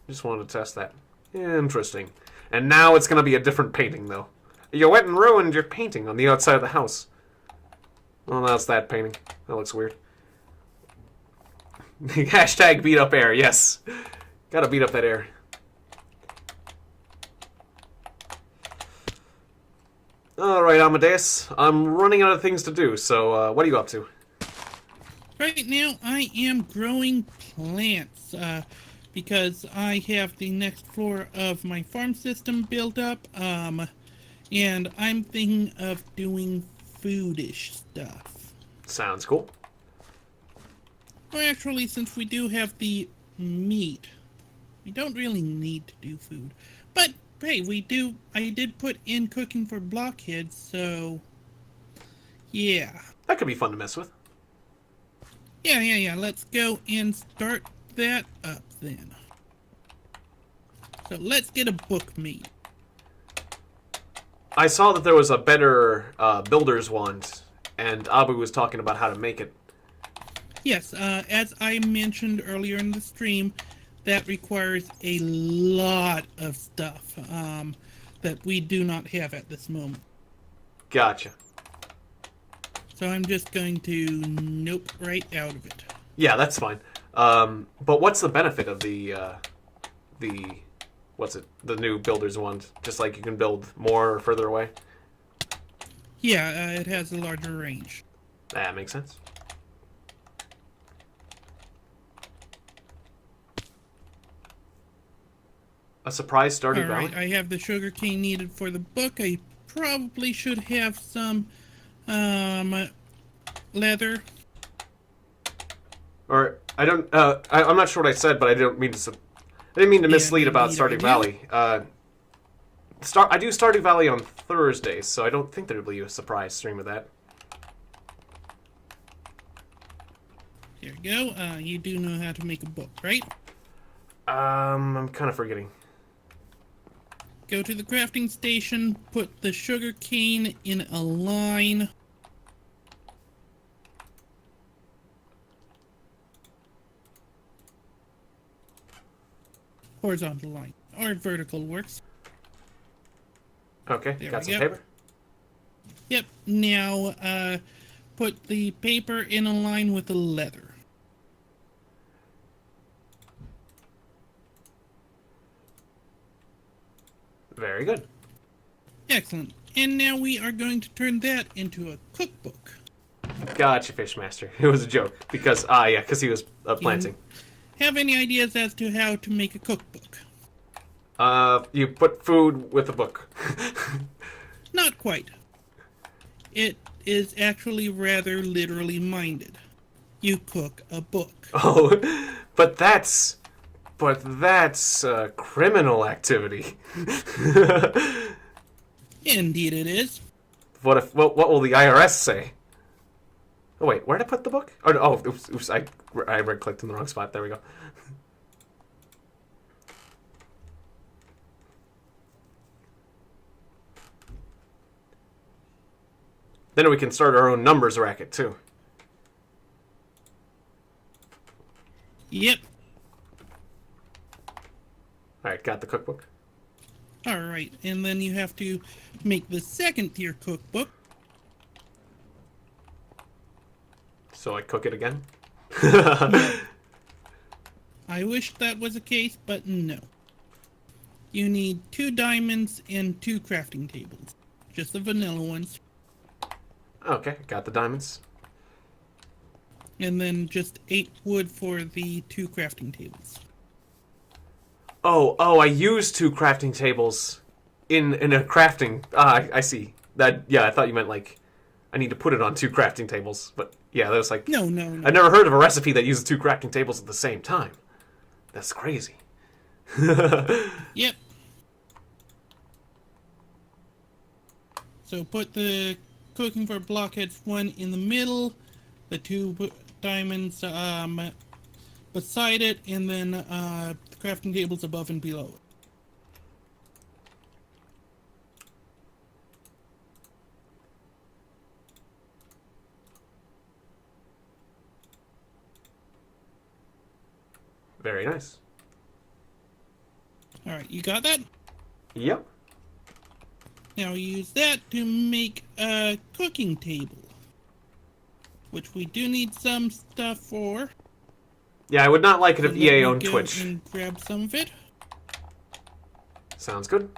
Just wanted to test that. Interesting. And now it's going to be a different painting, though. You went and ruined your painting on the outside of the house. Well, that's that painting. That looks weird. Hashtag beat up air, yes. Gotta beat up that air. Alright, Amadeus. I'm running out of things to do, so what are you up to? Right now, I am growing plants, because I have the next floor of my farm system built up, and I'm thinking of doing foodish stuff. Sounds cool. Well, actually, since we do have the meat, we don't really need to do food. But, hey, I did put in cooking for blockheads, so... yeah. That could be fun to mess with. Yeah, let's go and start that up then. So let's get a book made. I saw that there was a better builder's wand, and Abu was talking about how to make it. Yes, as I mentioned earlier in the stream, that requires a lot of stuff that we do not have at this moment. Gotcha. So I'm just going to nope right out of it. Yeah, that's fine. But what's the benefit of the new builder's wand? Just like you can build more or further away? Yeah, it has a larger range. That makes sense. A surprise Stardew Valley? Alright, I have the sugar cane needed for the book. I probably should have some leather. Or I don't. I'm not sure what I said, but I didn't mean to. I didn't mean to mislead about Stardew Valley. I do Stardew Valley on Thursdays, so I don't think there will be a surprise stream of that. There we go. You do know how to make a book, right? I'm kind of forgetting. Go to the crafting station, put the sugar cane in a line. Horizontal line, or vertical works. Okay, There got we some go. paper. Yep, now put the paper in a line with the leather. Very good. Excellent. And now we are going to turn that into a cookbook. Gotcha, Fishmaster. It was a joke because he was planting. Have any ideas as to how to make a cookbook? You put food with a book. Not quite. It is actually rather literally minded. You cook a book. Oh, but that's criminal activity. Indeed it is. What will the IRS say? Oh wait, where did I put the book? Oh, oops, I right-clicked in the wrong spot. There we go. Then we can start our own numbers racket too. Yep. Alright, got the cookbook. Alright, and then you have to make the second tier cookbook. So I cook it again? I wish that was the case, but no. You need 2 diamonds and 2 crafting tables. Just the vanilla ones. Okay, got the diamonds. And then just 8 wood for the 2 crafting tables. Oh, I used 2 crafting tables in a crafting. I see. That, yeah, I thought you meant like I need to put it on 2 crafting tables, but yeah, that was like No. I never heard of a recipe that uses 2 crafting tables at the same time. That's crazy. Yep. So put the cooking for blockheads 1 in the middle, the 2 diamonds beside it, and then the crafting tables above and below it. Very nice. Alright, you got that? Yep. Now use that to make a cooking table. Which we do need some stuff for. Yeah, I would not like it So if EA let me owned go Twitch. and grab some of it. Sounds good.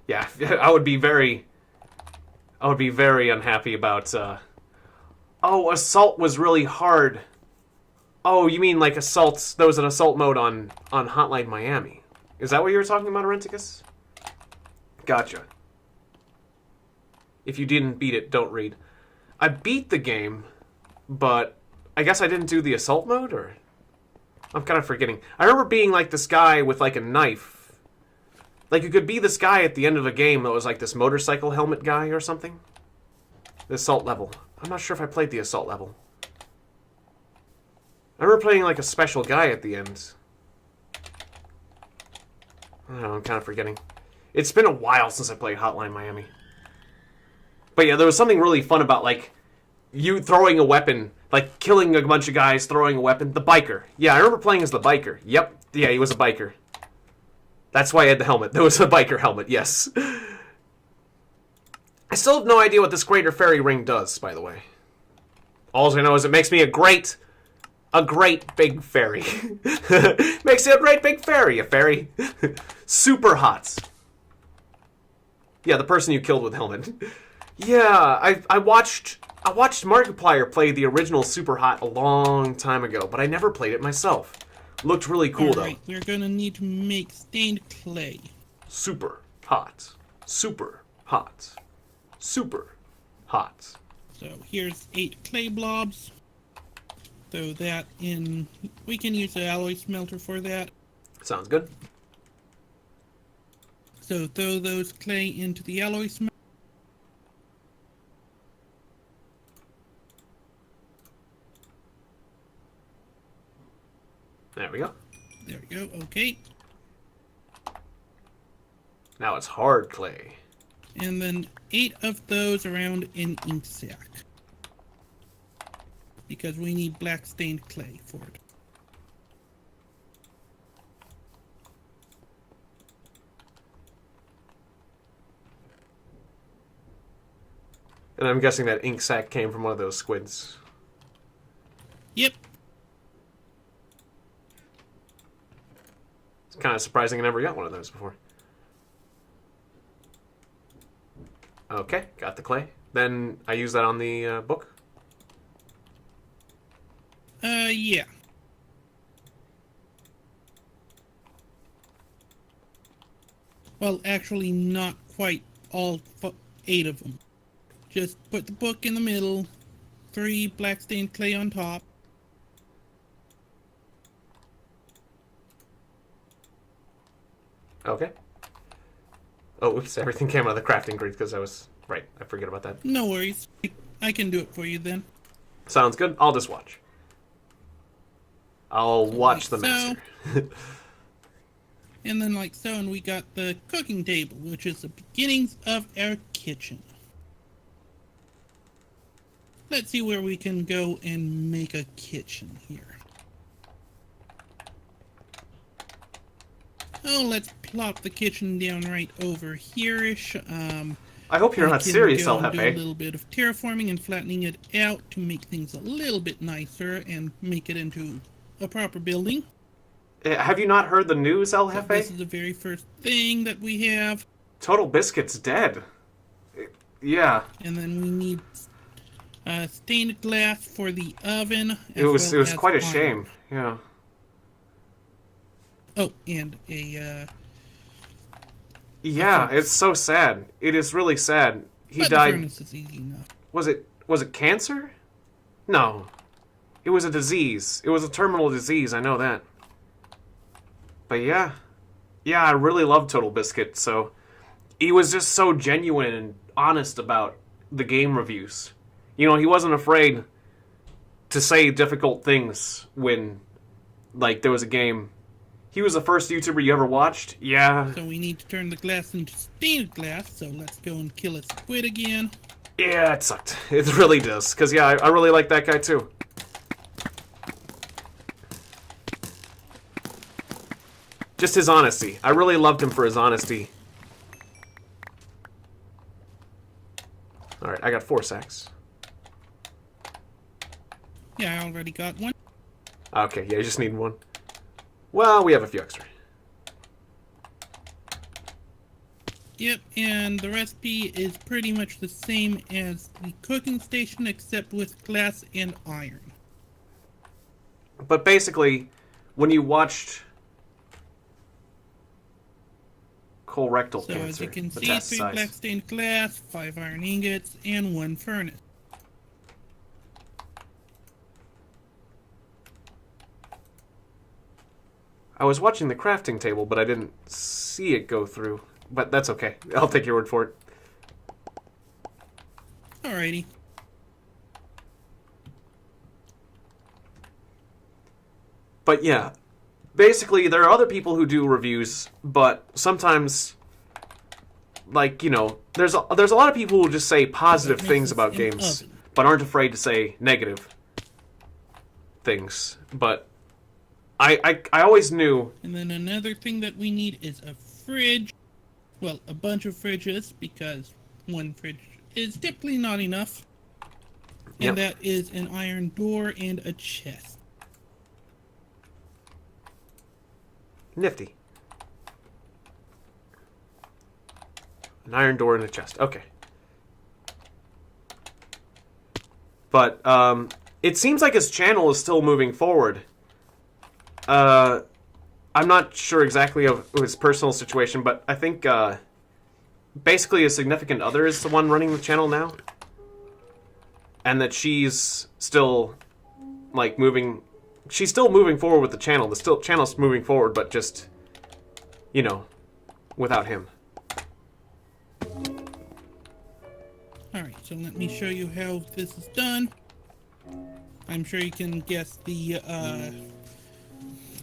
Yeah, I would be very unhappy about, Oh, Assault was really hard. Oh, you mean like Assault, there was an Assault mode on Hotline Miami. Is that what you were talking about, Arenticus? Gotcha. If you didn't beat it, don't read. I beat the game, but I guess I didn't do the Assault mode, or... I'm kind of forgetting. I remember being like this guy with like a knife. Like you could be this guy at the end of a game that was like this motorcycle helmet guy or something. The Assault level. I'm not sure if I played the Assault level. I remember playing like a special guy at the end. I don't know, I'm kind of forgetting. It's been a while since I played Hotline Miami. But yeah, there was something really fun about like you throwing a weapon, like killing a bunch of guys, throwing a weapon. The biker. Yeah, I remember playing as the biker. Yep. Yeah, he was a biker. That's why I had the helmet. There was a biker helmet, yes. I still have no idea what this greater fairy ring does, by the way. All I know is it makes me a great big fairy. Makes you a great big fairy, a fairy. Super hot. Yeah, the person you killed with helmet. Yeah, I watched Markiplier play the original Super Hot a long time ago, but I never played it myself. Looked really cool, though. We're gonna need to make stained clay. Super hot. Super hot. Super hot. So here's 8 clay blobs. Throw that in. We can use the alloy smelter for that. Sounds good. So throw those clay into the alloy smelter. There we go. There we go, okay. Now it's hard clay. And then 8 of those around an ink sac. Because we need black stained clay for it. And I'm guessing that ink sac came from one of those squids. Yep. It's kind of surprising I never got one of those before. Okay, got the clay. Then I use that on the book. Yeah. Well, actually, not quite all 8 of them. Just put the book in the middle, 3 black stained clay on top. Okay. Oh, oops, everything came out of the crafting grid because I was... Right, I forget about that. No worries. I can do it for you then. Sounds good. I'll just watch. I'll watch the so. master. And then like so, and we got the cooking table, which is the beginnings of our kitchen. Let's see where we can go and make a kitchen here. Oh, let's plop the kitchen down right over here-ish. I hope you're not serious, do a Alfheim. little bit of terraforming and flattening it out to make things a little bit nicer and make it into a proper building. Have you not heard the news, El So Jefe? this is the very first thing that we have. Total Biscuit's dead. Yeah. And then we need stained glass for the oven. It was quite a shame. Yeah. Oh, and a Yeah, it's so sad. It is really sad. He but died. The furnace is easy enough. Was it cancer? No. It was a disease. It was a terminal disease, I know that. But yeah. Yeah, I really love Total Biscuit, so he was just so genuine and honest about the game reviews. You know, he wasn't afraid to say difficult things when, like, there was a game. He was the first YouTuber you ever watched? Yeah. So we need to turn the glass into stained glass, so let's go and kill a squid again. Yeah, it sucked. It really does. Because, yeah, I really like that guy, too. Just his honesty. I really loved him for his honesty. Alright, I got 4 sacks. Yeah, I already got one. Okay, yeah, you just need 1. Well, we have a few extra. Yep, and the recipe is pretty much the same as the cooking station, except with glass and iron. But basically, when you watched colorectal So cancer, as you can see, 3 metastasize. black stained glass, 5 iron ingots, and 1 furnace. I was watching the crafting table, but I didn't see it go through. But that's okay. I'll take your word for it. Alrighty. But yeah, basically there are other people who do reviews, but sometimes, like, you know, there's a lot of people who just say positive things about games, but aren't afraid to say negative things. But I always knew. And then another thing that we need is a fridge. Well, a bunch of fridges, because 1 fridge is typically not enough. And that is an iron door and a chest. Nifty. An iron door and a chest. Okay. But it seems like his channel is still moving forward. I'm not sure exactly of his personal situation, but I think basically his significant other is the one running the channel now. And that she's still, like, moving... She's still moving forward with the channel. The channel's moving forward, but just, you know, without him. Alright, so let me show you how this is done. I'm sure you can guess the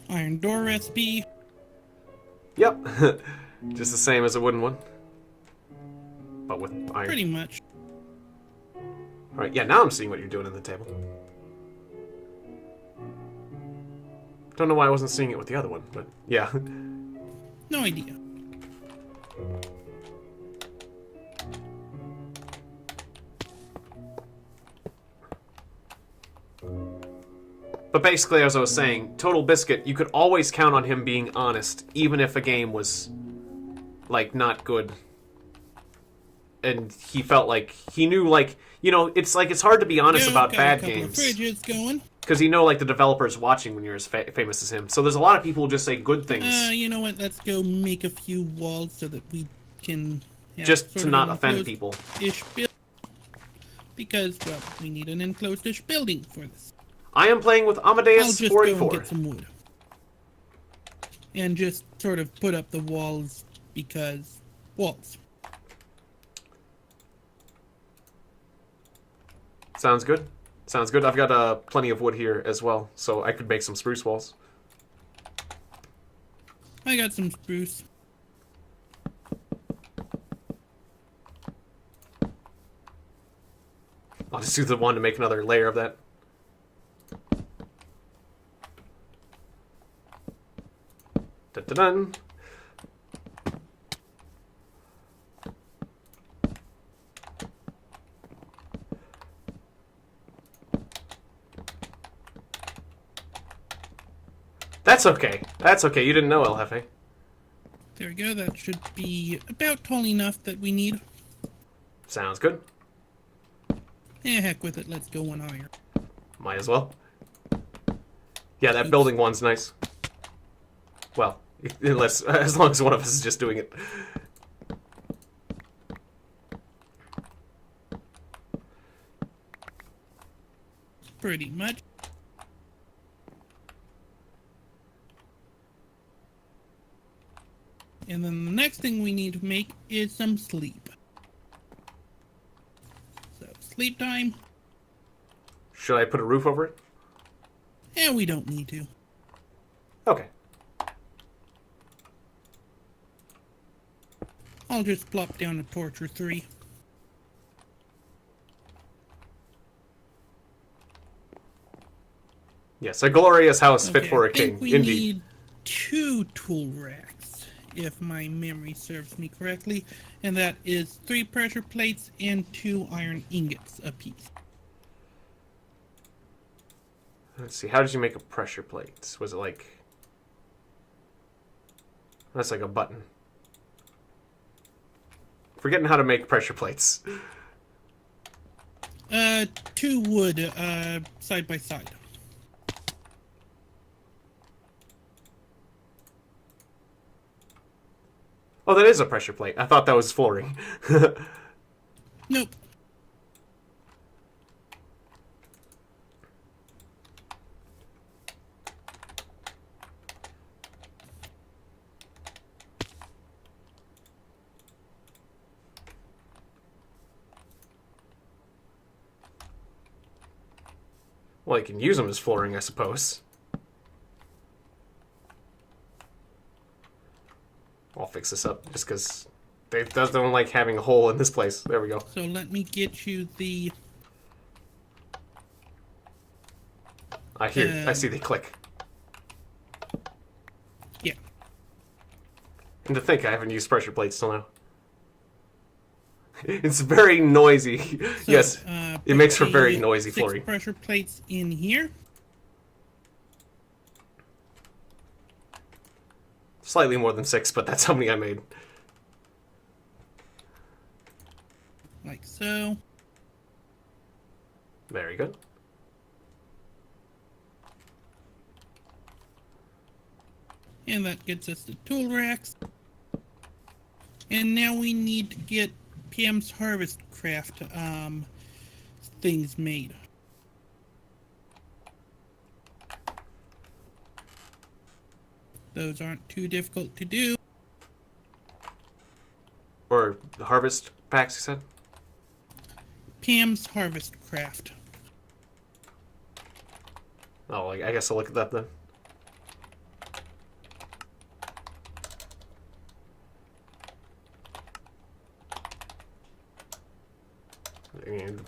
iron door recipe. Yep. Just the same as a wooden one. But with iron. Pretty much. Alright, yeah, now I'm seeing what you're doing in the table. Don't know why I wasn't seeing it with the other one, but yeah. No idea. But basically, as I was saying, Total Biscuit, you could always count on him being honest, even if a game was, like, not good. And he felt like, he knew, like, you know, it's like, it's hard to be honest about bad games. Fridges going. Because you know, like, the developer's watching when you're as famous as him. So there's a lot of people who just say good things. You know what, let's go make a few walls so that we can... Just to not offend people. Because, well, we need an enclosed-ish building for this. I am playing with Amadeus484. I'll just go and get some wood. And just sort of put up the walls because... walls. Sounds good. Sounds good. I've got plenty of wood here as well, so I could make some spruce walls. I got some spruce. I'll just use the one to make another layer of that. Dun-dun-dun. That's okay. That's okay. You didn't know, El Jefe. There we go. That should be about tall enough that we need. Sounds good. Eh, heck with it. Let's go one higher. Might as well. Yeah, that building one's nice. Well, unless as long as one of us is just doing it. Pretty much. And then the next thing we need to make is some sleep. So, sleep time. Should I put a roof over it? Eh, we don't need to. Okay. I'll just plop down a torch or 3. Yes, a glorious house fit Okay, for a I think king. we Indeed. need 2 tool racks, if my memory serves me correctly, and that is 3 pressure plates and 2 iron ingots apiece. Let's see, how did you make a pressure plate? Was it like... That's like a button. Forgetting how to make pressure plates. 2 wood, side by side. Oh, that is a pressure plate. I thought that was flooring. Nope. Well, you can use them as flooring, I suppose. I'll fix this up, just because they don't like having a hole in this place. There we go. So let me get you the... I see they click. Yeah. And to think I haven't used pressure plates till now. It's very noisy. So, yes, it makes for put very the noisy 6 flooring. pressure plates in here. Slightly more than 6, but that's how many I made. Like so. Very good. And that gets us the tool racks. And now we need to get PM's Harvest Craft things made. Those aren't too difficult to do. Or the harvest packs, you said? PM's Harvest Craft. Oh, I guess I'll look at that then.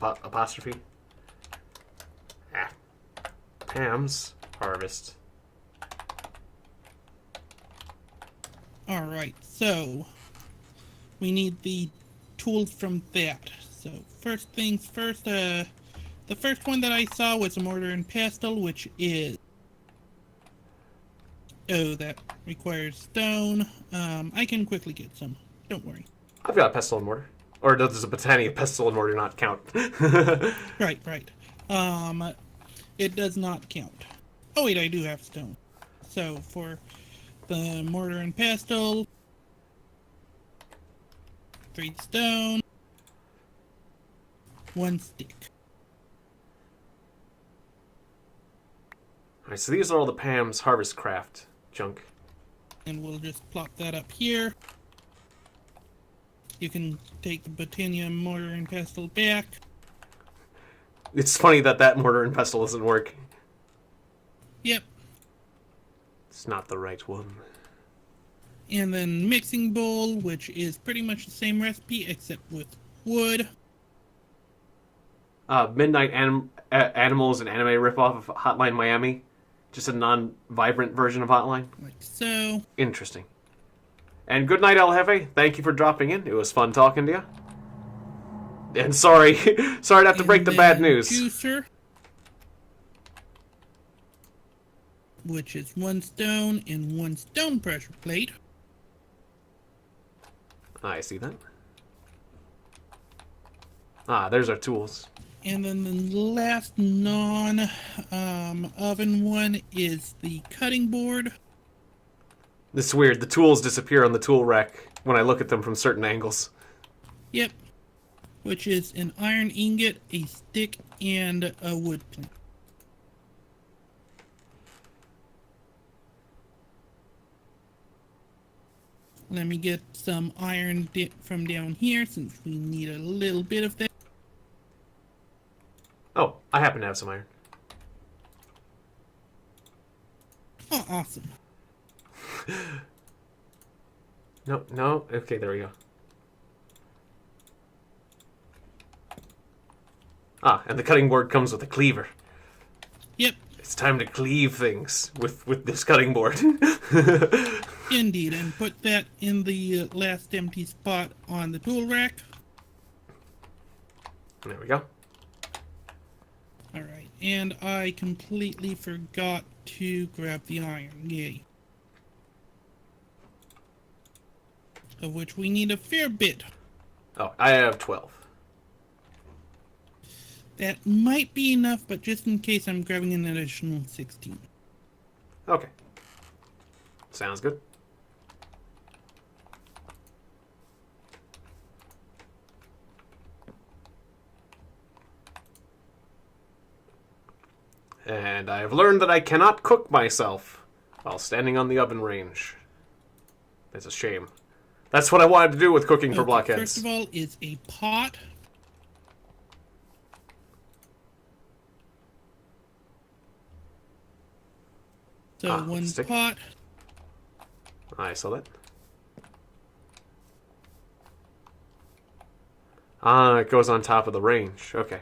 Apostrophe. Pam's Harvest. Alright, so we need the tools from that. So first things first, the first one that I saw was a mortar and pestle, which is... Oh, that requires stone. I can quickly get some. Don't worry. I've got a pestle and mortar. Or does a botany pestle and mortar not count? Right. It does not count. Oh wait, I do have stone. So for the mortar and pestle, 3 stone, 1 stick. Alright, so these are all the Pam's Harvest Craft junk. And we'll just plop that up here. You can take the Botania mortar and pestle back. It's funny that mortar and pestle doesn't work. Yep. It's not the right one. And then mixing bowl, which is pretty much the same recipe except with wood. Midnight Animal is an anime ripoff of Hotline Miami. Just a non-vibrant version of Hotline. Like so. Interesting. And good night, El Jefe. Thank you for dropping in. It was fun talking to you. And sorry to have to break the bad news. Juicer, which is 1 stone and 1 stone pressure plate. I see that. There's our tools. And then the last non-oven one is the cutting board. It's weird. The tools disappear on the tool rack when I look at them from certain angles. Yep. Which is an iron ingot, a stick, and a wood plank. Let me get some iron from down here since we need a little bit of that. Oh, I happen to have some iron. Oh, awesome. No. Okay, there we go. And the cutting board comes with a cleaver. Yep, It's time to cleave things with this cutting board. Indeed, and put that in the last empty spot on the tool rack. There we go. Alright, and I completely forgot to grab the iron. Yay. Of which we need a fair bit. Oh, I have 12. That might be enough, but just in case, I'm grabbing an additional 16. Okay. Sounds good. And I have learned that I cannot cook myself while standing on the oven range. It's a shame. That's what I wanted to do with cooking for blockheads. First of all, is a pot. So one stick. pot. I saw that. Ah, it goes on top of the range. Okay.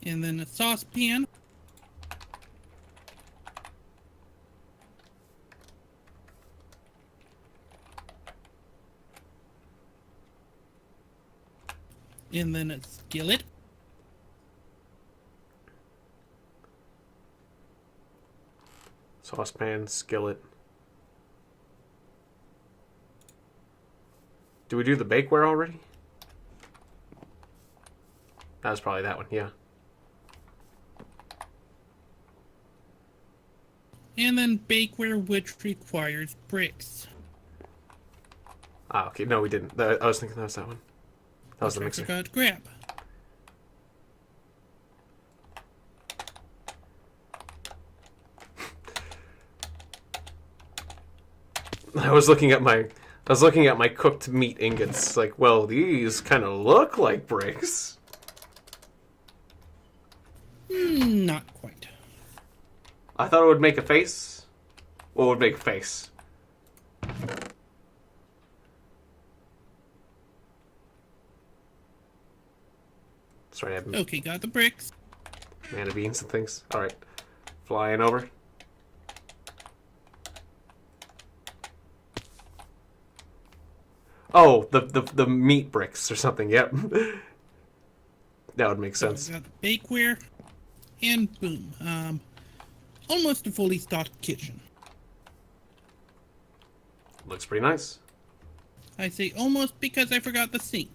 And then a saucepan. And then a skillet. Saucepan, skillet. Do we do the bakeware already? That was probably that one, yeah. And then bakeware, which requires bricks. Ah, okay. No, we didn't. I was thinking that was that one. That was the mixer. I forgot to grab. I was looking at my cooked meat ingots. Like, well, these kind of look like bricks. Not quite. I thought it would make a face. What would make a face? Sorry, I have Okay, got the bricks. mana beans and things. All right, flying over. Oh, the meat bricks or something. Yep, that would make sense. So got the bakeware, and boom, almost a fully stocked kitchen. Looks pretty nice. I say almost because I forgot the sink.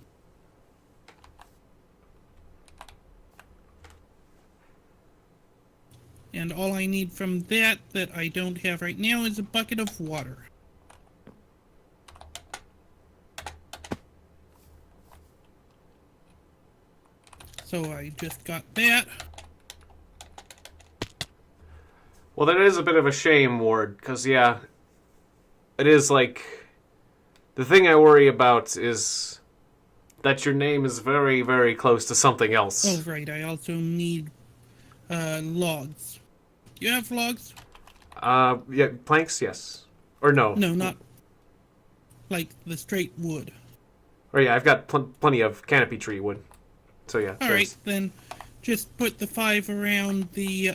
And all I need from that I don't have right now is a bucket of water. So I just got that. Well, that is a bit of a shame, Ward, because, yeah, it is like... The thing I worry about is that your name is very, very close to something else. Oh, right, I also need logs. You have logs? Yeah, planks, yes. Or no. No, not like the straight wood. Or yeah, I've got plenty of canopy tree wood. So yeah. Alright, then just put the 5 around the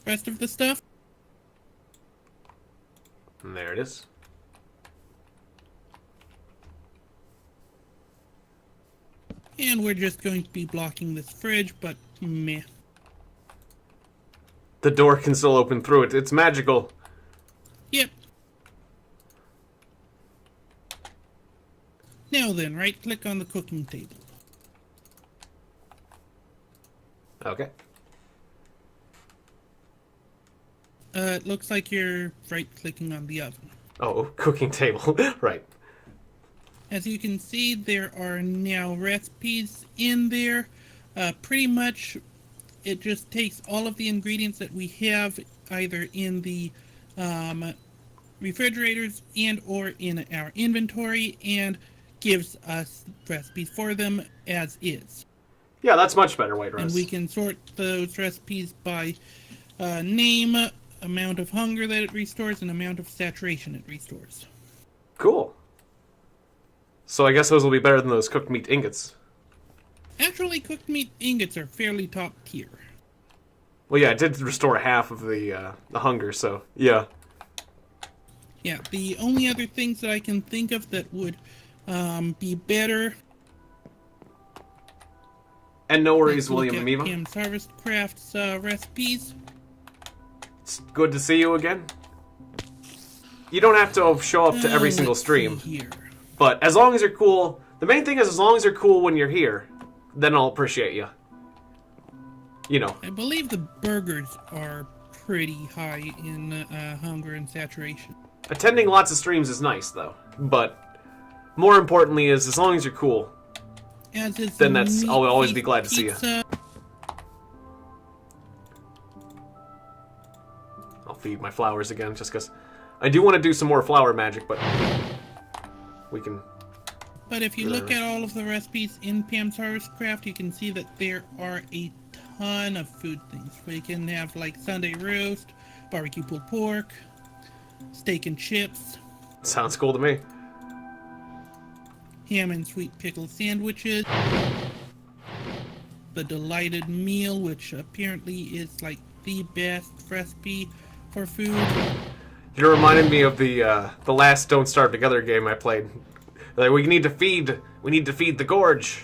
rest of the stuff. And there it is. And we're just going to be blocking this fridge, but meh. The door can still open through it. It's magical. Yep. Now then, right-click on the cooking table. Okay. It looks like you're right-clicking on the oven. Oh, cooking table. Right. As you can see, there are now recipes in there. Pretty much, it just takes all of the ingredients that we have either in the refrigerators and or in our inventory and gives us recipes for them as is. Yeah, that's much better, White Rose. And we can sort those recipes by name, amount of hunger that it restores, and amount of saturation it restores. Cool. So I guess those will be better than those cooked meat ingots. naturally cooked meat ingots are fairly top tier. Well, yeah, it did restore half of the hunger, so yeah. Yeah, the only other things that I can think of that would be better. And no worries, Let's look William at Amoeba. Pam's Harvest Craft's recipes. It's good to see you again. You don't have to show up to every single Let's stream, see here. but as long as you're cool, the main thing is as long as you're cool when you're here, then I'll appreciate you. You know. I believe the burgers are pretty high in hunger and saturation. Attending lots of streams is nice, though, but more importantly is as long as you're cool, As is then the I'll meat always be feast glad to see you. pizza. I'll feed my flowers again, just because I do want to do some more flower magic, but we can... But if you look at all of the recipes in Pam's Harvest Craft, you can see that there are a ton of food things. We can have like Sunday roast, barbecue pulled pork, steak and chips, Sounds cool to me. ham and sweet pickle sandwiches, the delighted meal, which apparently is like the best recipe for food. You reminded me of the last Don't Starve Together game I played. Like, we need to feed the gorge,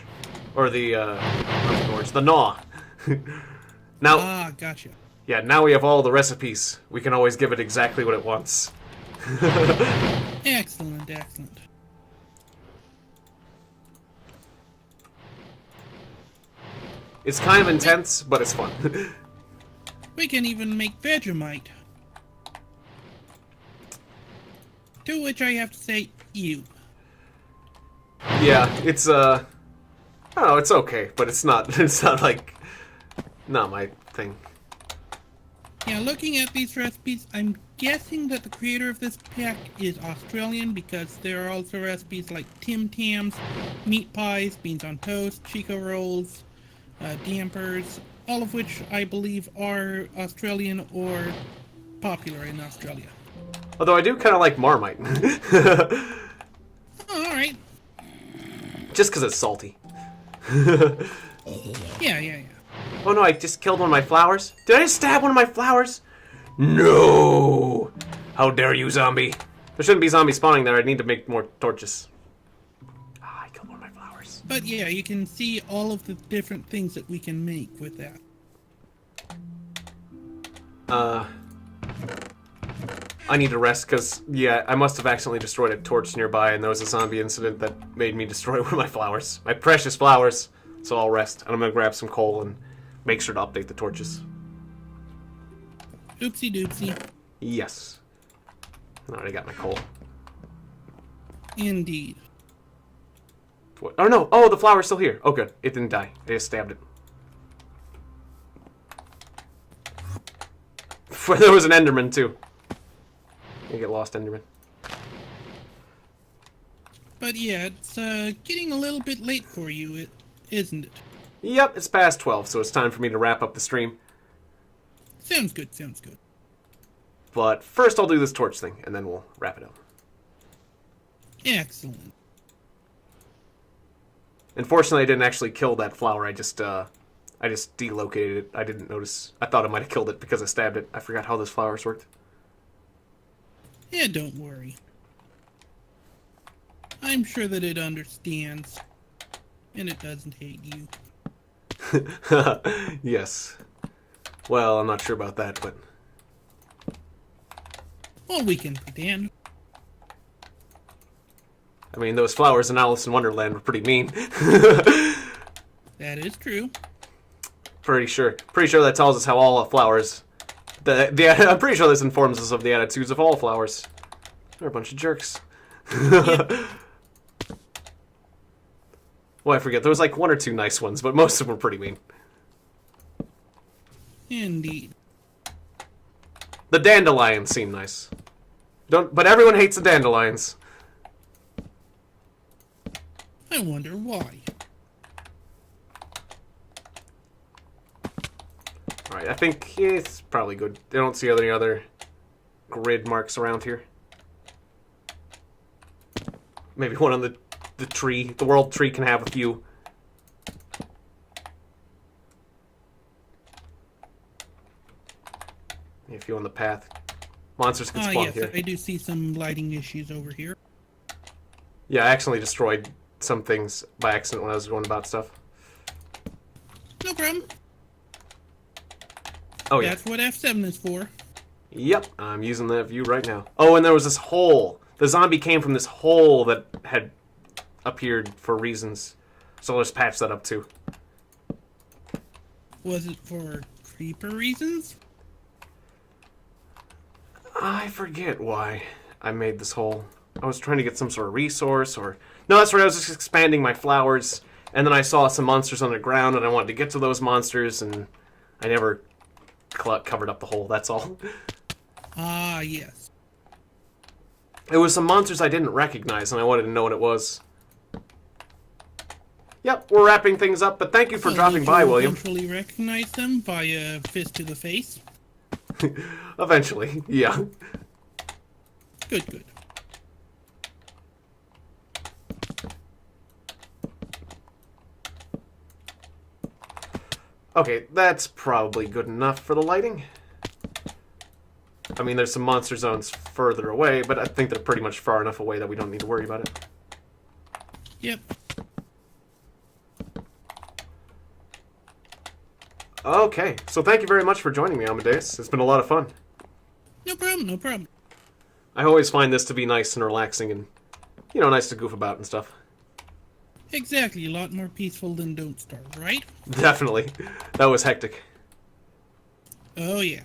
or the not the gorge, the gnaw. Now, Ah, gotcha. yeah, now we have all the recipes. We can always give it exactly what it wants. Excellent, excellent. It's kind of intense, but it's fun. We can even make Vegemite. To which I have to say, ew. Yeah, it's I don't know, it's okay, but it's not like not my thing. Yeah, looking at these recipes, I'm guessing that the creator of this pack is Australian because there are also recipes like Tim Tams, meat pies, beans on toast, Chico rolls, dampers, all of which I believe are Australian or popular in Australia. Although I do kind of like Marmite. Oh, alright. Just because it's salty. Yeah. Oh no, I just killed one of my flowers. Did I just stab one of my flowers? No! How dare you, zombie? There shouldn't be zombies spawning there. I need to make more torches. Ah, I killed one of my flowers. But yeah, you can see all of the different things that we can make with that. I need to rest because, yeah, I must have accidentally destroyed a torch nearby and there was a zombie incident that made me destroy one of my flowers. My precious flowers. So I'll rest and I'm going to grab some coal and make sure to update the torches. Oopsie doopsie. Yes. I already got my coal. Indeed. What? Oh no! Oh, the flower's still here. Oh good. It didn't die. I just stabbed it. There was an Enderman too. You get lost, Enderman. But yeah, it's getting a little bit late for you, isn't it? Yep, it's past 12, so it's time for me to wrap up the stream. Sounds good, sounds good. But first I'll do this torch thing, and then we'll wrap it up. Excellent. Unfortunately, I didn't actually kill that flower. I just delocated it. I didn't notice. I thought I might have killed it because I stabbed it. I forgot how those flowers worked. Yeah, don't worry. I'm sure that it understands. And it doesn't hate you. Yes. Well, I'm not sure about that, but... Well, we can pretend. I mean, those flowers in Alice in Wonderland were pretty mean. That is true. Pretty sure that tells us how all flowers... I'm pretty sure this informs us of the attitudes of all flowers. They're a bunch of jerks. Well, I forget. There was like one or two nice ones, but most of them were pretty mean. Indeed. The dandelions seem nice. But everyone hates the dandelions. I wonder why. Alright, I think it's probably good. I don't see any other grid marks around here. Maybe one on the tree. The world tree can have a few. if you're on the path. Monsters can spawn yes, here. I do see some lighting issues over here. Yeah, I accidentally destroyed some things by accident when I was going about stuff. No problem. Oh, yeah. That's what F7 is for. Yep, I'm using that view right now. Oh, and there was this hole. The zombie came from this hole that had appeared for reasons. So let's patch that up too. Was it for creeper reasons? I forget why I made this hole. I was trying to get some sort of resource or... No, that's right, I was just expanding my flowers, and then I saw some monsters on the ground, and I wanted to get to those monsters, and I never covered up the hole, that's all. Ah, yes. It was some monsters I didn't recognize, and I wanted to know what it was. Yep, we're wrapping things up, but thank you for dropping by, William. Eventually recognize them by a fist to the face? Eventually, yeah. Good, good. Okay, that's probably good enough for the lighting. I mean, there's some monster zones further away, but I think they're pretty much far enough away that we don't need to worry about it. Yep. Okay, so thank you very much for joining me, Amadeus. It's been a lot of fun. No problem, no problem. I always find this to be nice and relaxing and, you know, nice to goof about and stuff. Exactly, a lot more peaceful than Don't Starve, right? Definitely. That was hectic. Oh, yeah.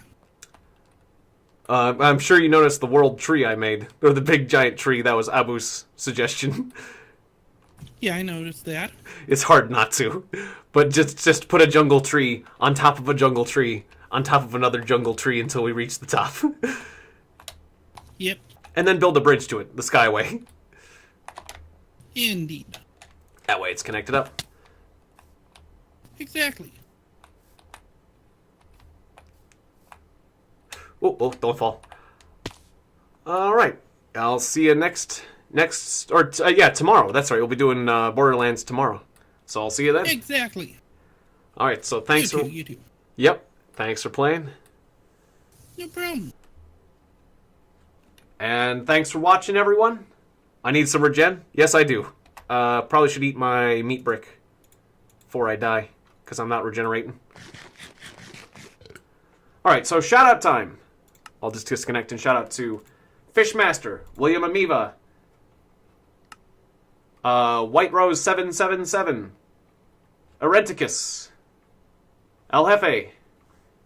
I'm sure you noticed the world tree I made. Or the big giant tree. That was Abu's suggestion. Yeah, I noticed that. It's hard not to. But just put a jungle tree on top of a jungle tree on top of another jungle tree until we reach the top. Yep. And then build a bridge to it, the Skyway. Indeed. That way it's connected up. Exactly. Oh, don't fall. Alright. I'll see you tomorrow. That's right, we'll be doing Borderlands tomorrow. So I'll see you then. Exactly. Alright, so thanks for... You too. Yep, thanks for playing. No problem. And thanks for watching, everyone. I need some regen. Yes, I do. Probably should eat my meat brick before I die, because I'm not regenerating. Alright, so shout-out time. I'll just disconnect and shout-out to Fishmaster, William Amiva, White Rose 777, Erenticus, El Jefe,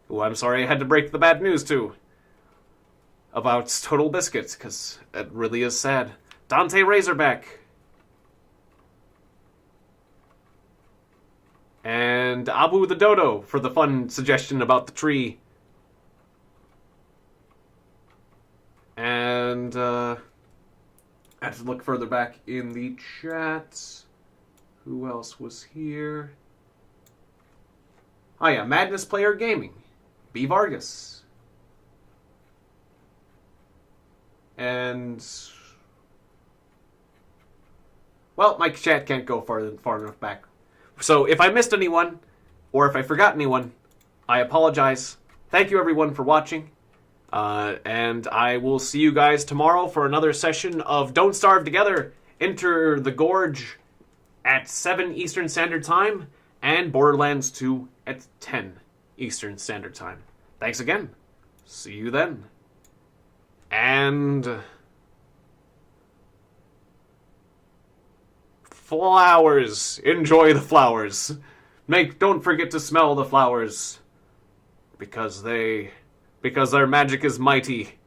who I'm sorry I had to break the bad news to, about Total Biscuits, because it really is sad. Dante Razorback, and Abu the Dodo for the fun suggestion about the tree. And I have to look further back in the chat. Who else was here? Oh yeah, Madness Player Gaming, B. Vargas. And... well, my chat can't go far enough back. So if I missed anyone, or if I forgot anyone, I apologize. Thank you everyone for watching. And I will see you guys tomorrow for another session of Don't Starve Together. Enter the Gorge at 7 Eastern Standard Time, and Borderlands 2 at 10 Eastern Standard Time. Thanks again. See you then. And... flowers. Enjoy the flowers. Don't forget to smell the flowers. Because their magic is mighty.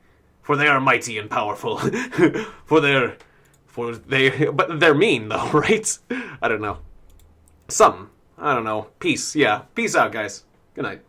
For they are mighty and powerful. But they're mean though, right? I don't know. I don't know. Peace. Yeah. Peace out, guys. Good night.